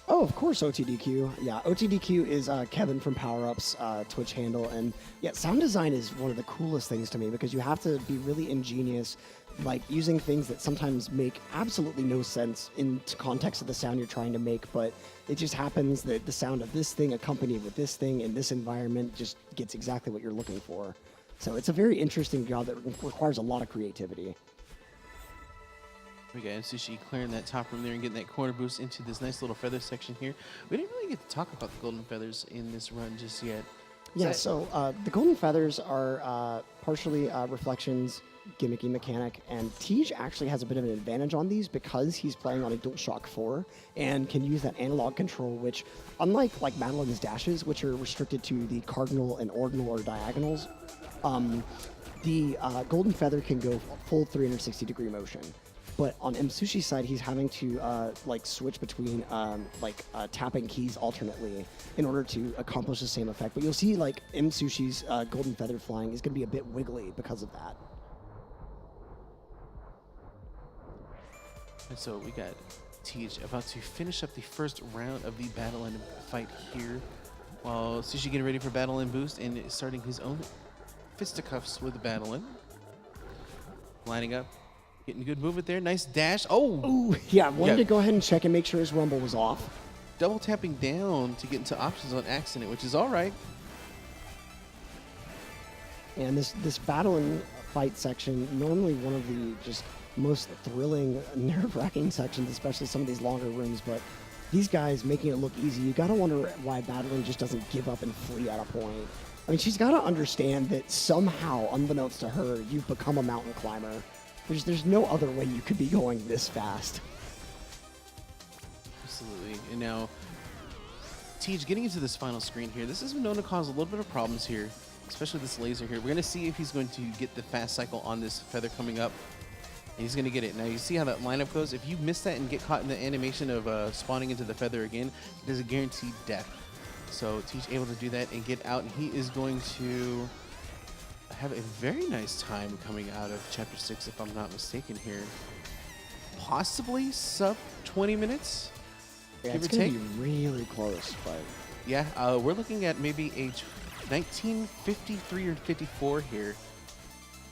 Oh, of course, OTDQ. Yeah, OTDQ is Kevin from Power Up's Twitch handle. And yeah, sound design is one of the coolest things to me because you have to be really ingenious, like using things that sometimes make absolutely no sense in context of the sound you're trying to make. But it just happens that the sound of this thing accompanied with this thing in this environment just gets exactly what you're looking for. So it's a very interesting job that requires a lot of creativity. We got Msushi clearing that top room there and getting that corner boost into this nice little feather section here. We didn't really get to talk about the golden feathers in this run just yet. Yeah, so the golden feathers are partially reflections, gimmicky mechanic, and Tej actually has a bit of an advantage on these because he's playing on a DualShock 4 and can use that analog control, which, unlike like Madeline's dashes, which are restricted to the cardinal and ordinal or diagonals, the golden feather can go full 360-degree motion. But on Msushi's side, he's having to like switch between tapping keys alternately in order to accomplish the same effect. But you'll see like Msushi's golden feather flying is going to be a bit wiggly because of that. And so we got Tej about to finish up the first round of the battle and fight here, while Sushi getting ready for battle and boost and starting his own fisticuffs with the battle in. Lining up. Getting a good movement there. Nice dash. Ooh, yeah, wanted to go ahead and check and make sure his rumble was off. Double tapping down to get into options on accident, which is all right. And this battle and fight section, normally one of the just most thrilling, nerve-wracking sections, especially some of these longer rooms, but these guys making it look easy. You gotta wonder why Battling just doesn't give up and flee at a point. I mean, she's gotta understand that somehow, unbeknownst to her, you've become a mountain climber. There's no other way you could be going this fast. Absolutely. And now, Tej getting into this final screen here. This has been known to cause a little bit of problems here, especially this laser here. We're going to see if he's going to get the fast cycle on this feather coming up. And he's going to get it. Now, you see how that lineup goes? If you miss that and get caught in the animation of spawning into the feather again, it is a guaranteed death. So, Tej able to do that and get out, and he is going to have a very nice time coming out of Chapter 6, if I'm not mistaken here. Possibly sub 20 minutes? Yeah, it's going to be really close, but... Yeah, we're looking at maybe a 1953 or 54 here.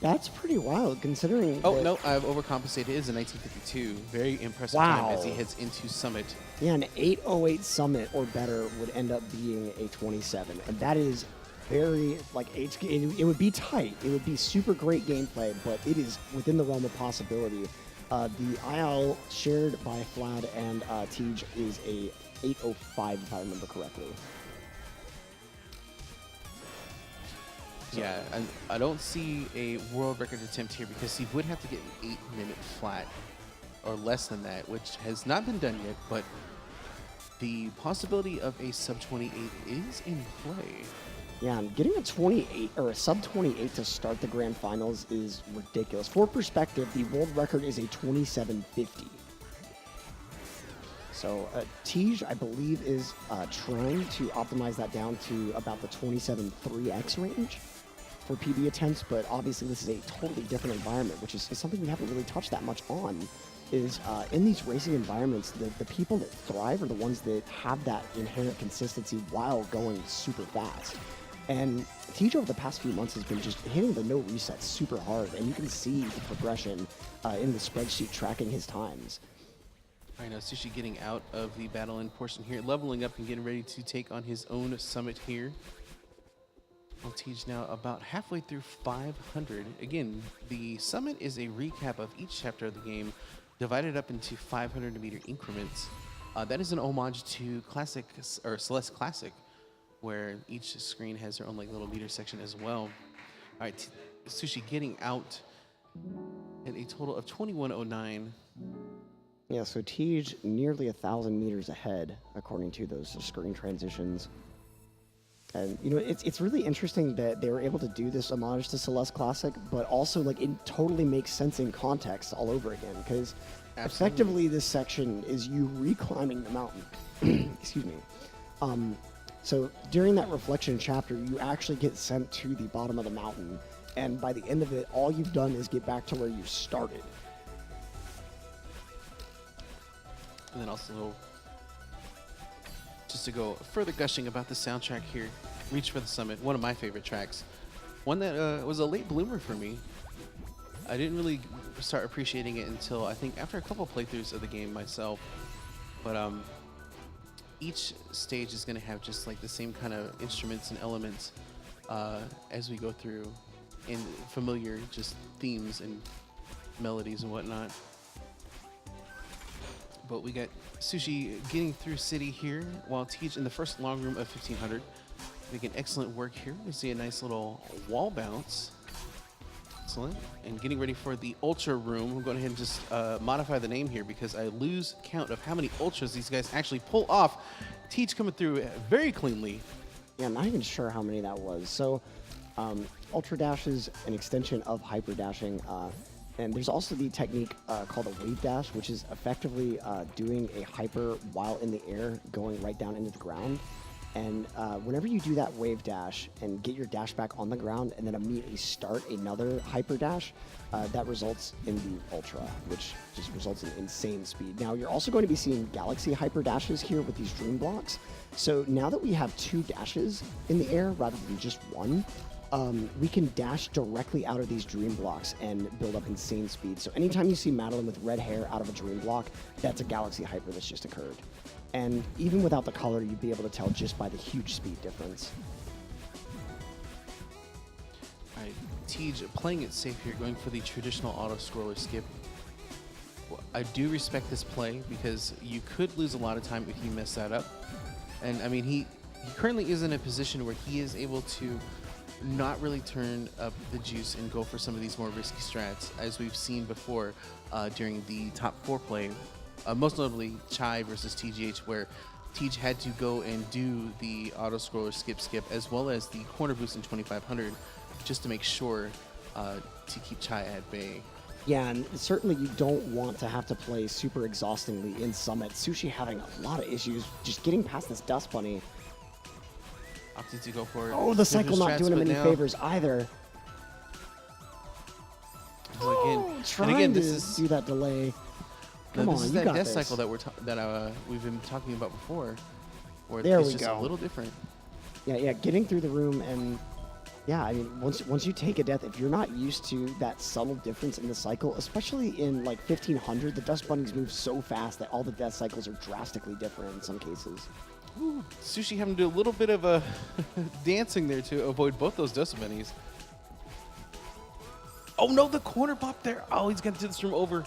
That's pretty wild, considering... Oh, no, I've overcompensated. It is a 1952. Very impressive time as he heads into Summit. Yeah, an 808 Summit or better would end up being a 27, and that is... very, like, it would be tight. It would be super great gameplay, but it is within the realm of possibility. The IL shared by Flad and Tej is a 805, if I remember correctly. Yeah, I don't see a world record attempt here because he would have to get an 8-minute flat or less than that, which has not been done yet, but the possibility of a sub 28 is in play. Yeah, and getting a 28 or a sub 28 to start the grand finals is ridiculous. For perspective, the world record is a 2750. So Tej, I believe, is trying to optimize that down to about the 27.3x range for PB attempts, but obviously this is a totally different environment, which is something we haven't really touched that much on. Is in these racing environments, the people that thrive are the ones that have that inherent consistency while going super fast. And Tej over the past few months has been just hitting the no resets super hard, and you can see the progression in the spreadsheet tracking his times. All right, now Sushi getting out of the battle end portion here, leveling up and getting ready to take on his own summit here. Well, Tej now about halfway through 500. Again, the summit is a recap of each chapter of the game, divided up into 500-meter increments. That is an homage to Classic or Celeste Classic, where each screen has their own like little meter section as well. All right, Sushi getting out at a total of 2109. Yeah, so Tej nearly 1,000 meters ahead, according to those screen transitions. And, you know, it's really interesting that they were able to do this homage to Celeste Classic, but also, like, it totally makes sense in context all over again, because effectively this section is you reclimbing the mountain. Excuse me. So during that reflection chapter, you actually get sent to the bottom of the mountain, and by the end of it, all you've done is get back to where you started. And then also, just to go further gushing about the soundtrack here, Reach for the Summit, one of my favorite tracks. One that was a late bloomer for me. I didn't really start appreciating it until I think after a couple playthroughs of the game myself. But each stage is going to have just like the same kind of instruments and elements as we go through, and familiar just themes and melodies and whatnot. But we got Sushi getting through city here, while Tej in the first long room of 1500. Making excellent work here. We see a nice little wall bounce. Excellent. And getting ready for the Ultra room. I'm going ahead and just modify the name here because I lose count of how many Ultras these guys actually pull off. Tej coming through very cleanly. Yeah, I'm not even sure how many that was. So, Ultra Dash is an extension of Hyper Dashing. And there's also the technique called a wave dash, which is effectively doing a hyper while in the air, going right down into the ground. And whenever you do that wave dash and get your dash back on the ground and then immediately start another hyper dash, that results in the Ultra, which just results in insane speed. Now, you're also going to be seeing Galaxy hyper dashes here with these dream blocks. So now that we have 2 dashes in the air rather than just one, we can dash directly out of these dream blocks and build up insane speed. So anytime you see Madeline with red hair out of a dream block, that's a Galaxy hyper that's just occurred. And even without the color, you'd be able to tell just by the huge speed difference. All right, Tej playing it safe here, going for the traditional auto-scroller skip. Well, I do respect this play because you could lose a lot of time if you mess that up. And I mean, he currently is in a position where he is able to not really turn up the juice and go for some of these more risky strats, as we've seen before during the top 4 play. Most notably, Chai versus TGH, where Tej had to go and do the auto-scroller skip, as well as the corner boost in 2500, just to make sure to keep Chai at bay. Yeah, and certainly you don't want to have to play super exhaustingly in Summit. Sushi having a lot of issues just getting past this Dust Bunny. Opted to go for it. Oh, the cycle not doing him any favors either. Again, this is do that delay. Come on, this is you that got death this. cycle that we've been talking about before, where There it's we just go. a little different. Yeah, getting through the room, and yeah, I mean, once you take a death, if you're not used to that subtle difference in the cycle, especially in like 1500, the Dust Bunnies move so fast that all the death cycles are drastically different in some cases. Ooh, Sushi having to do a little bit of a dancing there to avoid both those Dust Bunnies. Oh no, the corner pop there. Oh, he's going to do this room over.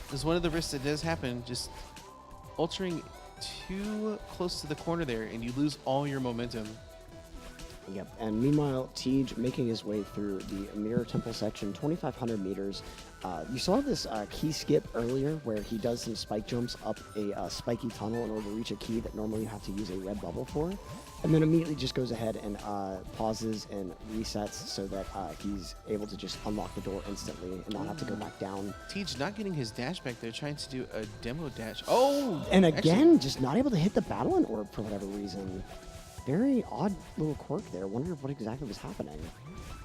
There's one of the risks that does happen, just ultering too close to the corner there, and you lose all your momentum. Yep, and meanwhile, Tej making his way through the Mirror Temple section, 2,500 meters. You saw this key skip earlier where he does some spike jumps up a spiky tunnel in order to reach a key that normally you have to use a red bubble for. And then immediately just goes ahead and pauses and resets so that he's able to just unlock the door instantly and not have to go back down. Tej not getting his dash back there, trying to do a demo dash. Oh! And again, just not able to hit the Battling Orb for whatever reason. Very odd little quirk there. Wonder what exactly was happening.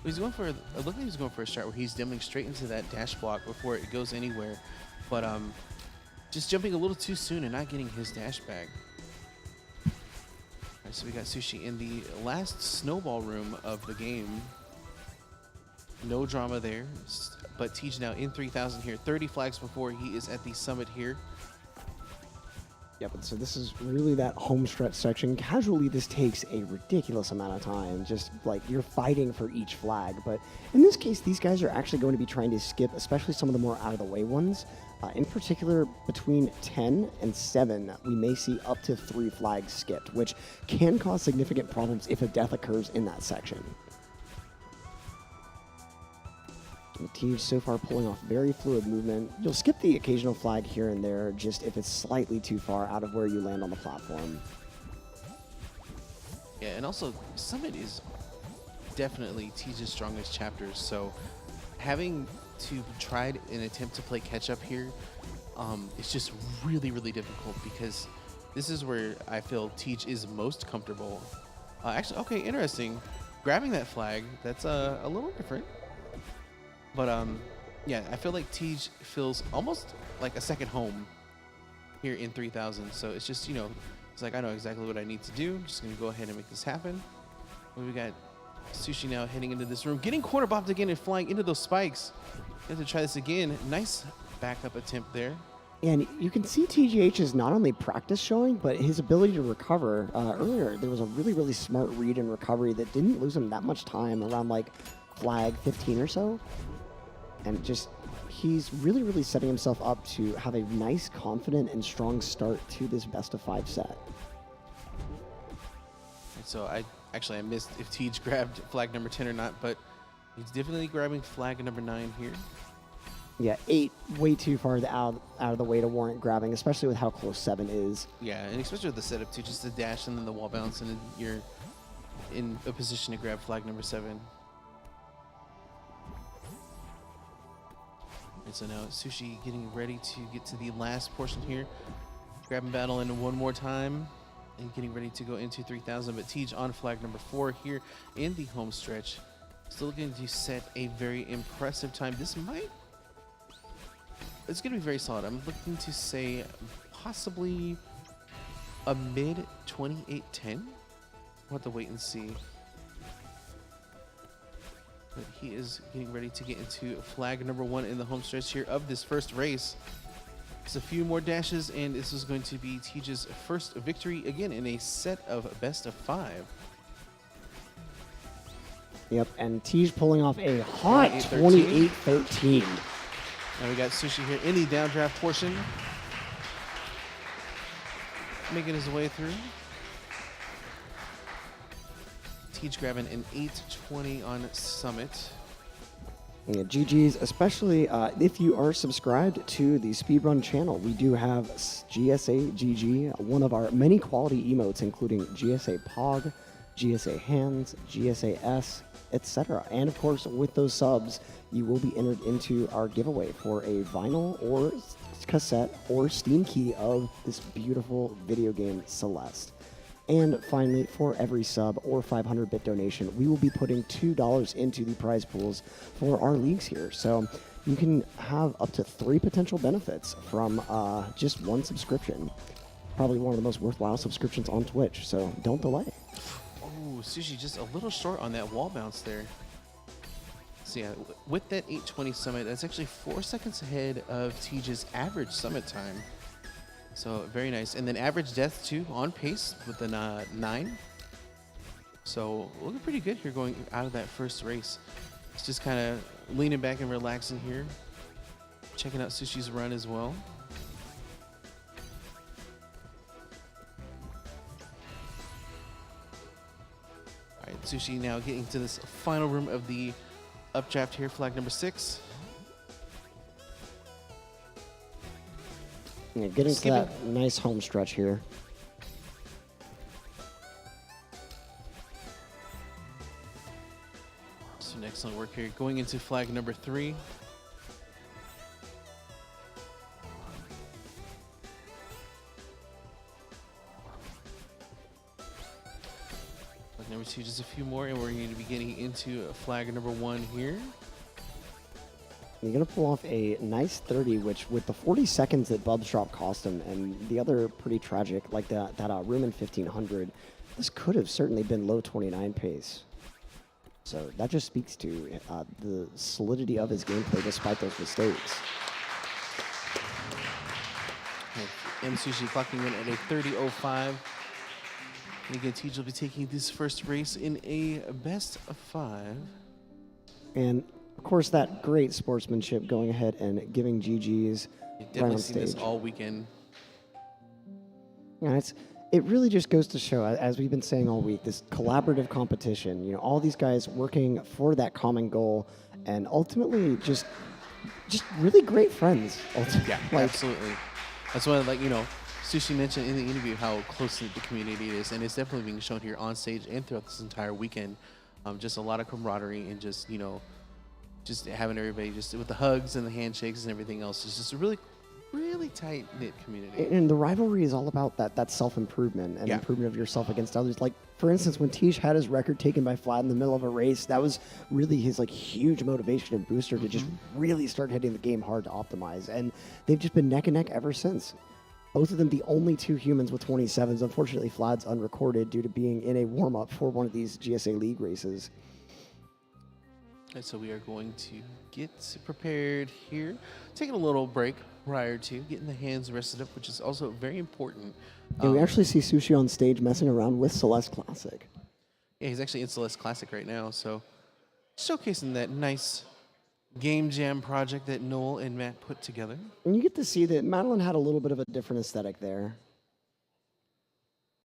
He's going for, it looked like he was going for a strat where he's demoing straight into that dash block before it goes anywhere. But just jumping a little too soon and not getting his dash back. All right, so we got Sushi in the last snowball room of the game. No drama there, but Tej now in 3,000 here. 30 flags before he is at the summit here. Yep, and so this is really that home stretch section. Casually, this takes a ridiculous amount of time, just like you're fighting for each flag. But in this case, these guys are actually going to be trying to skip, especially some of the more out-of-the-way ones. In particular, between 10 and 7, we may see up to 3 flags skipped, which can cause significant problems if a death occurs in that section. And Tej so far pulling off very fluid movement. You'll skip the occasional flag here and there, just if it's slightly too far out of where you land on the platform. Yeah, and also Summit is definitely Tej's strongest chapters, so having to try an attempt to play catch up here is just really, really difficult, because this is where I feel Tej is most comfortable. Actually, okay, interesting. Grabbing that flag, that's a little different. But yeah, I feel like Tej feels almost like a second home here in 3000. So it's just, it's like, I know exactly what I need to do. I'm just going to go ahead and make this happen. We got Sushi now heading into this room, getting corner bopped again and flying into those spikes. Have to try this again. Nice backup attempt there. And you can see TGH's not only practice showing, but his ability to recover. Earlier, there was a really, really smart read and recovery that didn't lose him that much time, around like flag 15 or so. And just, he's really, really setting himself up to have a nice, confident, and strong start to this best-of-5 set. And so I missed if Tej grabbed flag number 10 or not, but he's definitely grabbing flag number 9 here. Yeah, 8 way too far out of the way to warrant grabbing, especially with how close 7 is. Yeah, and especially with the setup too, just the dash and then the wall bounce, and then you're in a position to grab flag number 7. And so now Sushi getting ready to get to the last portion here. Grabbing battle in one more time and getting ready to go into 3000. But Tej on flag number 4 here in the home stretch. Still looking to set a very impressive time. It's going to be very solid. I'm looking to say possibly a mid 28:10. We'll have to wait and see. But he is getting ready to get into flag number 1 in the home stretch here of this first race. Just a few more dashes, and this is going to be Tej's first victory again in a set of best-of-5. Yep, and Tej pulling off a hot 28-13. Now we got Sushi here in the downdraft portion, making his way through. Tej grabbing an 8:20 on Summit. Yeah, GG's, especially if you are subscribed to the Speedrun channel. We do have GSA GG, one of our many quality emotes, including GSA Pog, GSA Hands, GSA S, etc. And of course, with those subs, you will be entered into our giveaway for a vinyl or cassette or Steam key of this beautiful video game, Celeste. And finally, for every sub or 500-bit donation, we will be putting $2 into the prize pools for our leagues here. So you can have up to 3 potential benefits from just one subscription. Probably one of the most worthwhile subscriptions on Twitch, so don't delay. Oh, Sushi just a little short on that wall bounce there. So yeah, with that 8:20 Summit, that's actually 4 seconds ahead of Tej's average Summit time. So very nice. And then average death too on pace with an 9. So looking pretty good here going out of that first race. It's just kind of leaning back and relaxing here. Checking out Sushi's run as well. All right, Sushi now getting to this final room of the updraft here, flag number 6. Yeah, getting to that nice home stretch here. Some excellent work here. Going into flag number 3. Flag number 2, just a few more, and we're going to be getting into flag number 1 here. You're going to pull off a nice 30, which with the 40 seconds that Bub's drop cost him and the other pretty tragic, like that room in 1500, this could have certainly been low 29 pace. So that just speaks to the solidity of his gameplay despite those mistakes. Msushi clocking in at a 30:05. And again, Tej will be taking this first race in a best of 5. And of course, that great sportsmanship going ahead and giving GG's Definitely seen this all weekend. Yeah, it really just goes to show, as we've been saying all week, this collaborative competition. All these guys working for that common goal, and ultimately just really great friends. Yeah, absolutely. That's why, like, Sushi mentioned in the interview how close the community is, and it's definitely being shown here on stage and throughout this entire weekend. Just a lot of camaraderie and just having everybody just with the hugs and the handshakes and everything else. It's just a really, really tight knit community. And the rivalry is all about that self improvement and improvement of yourself against others. Like, for instance, when Tish had his record taken by Flat in the middle of a race, that was really his huge motivation and booster to just really start hitting the game hard to optimize. And they've just been neck and neck ever since. Both of them the only two humans with 27s. Unfortunately, Vlad's unrecorded due to being in a warm-up for one of these GSA League races. And so we are going to get prepared here, taking a little break prior to getting the hands rested up, which is also very important. Yeah, we actually see Sushi on stage messing around with Celeste Classic. Yeah, he's actually in Celeste Classic right now, so showcasing that nice game jam project that Noel and Matt put together. And you get to see that Madeline had a little bit of a different aesthetic there.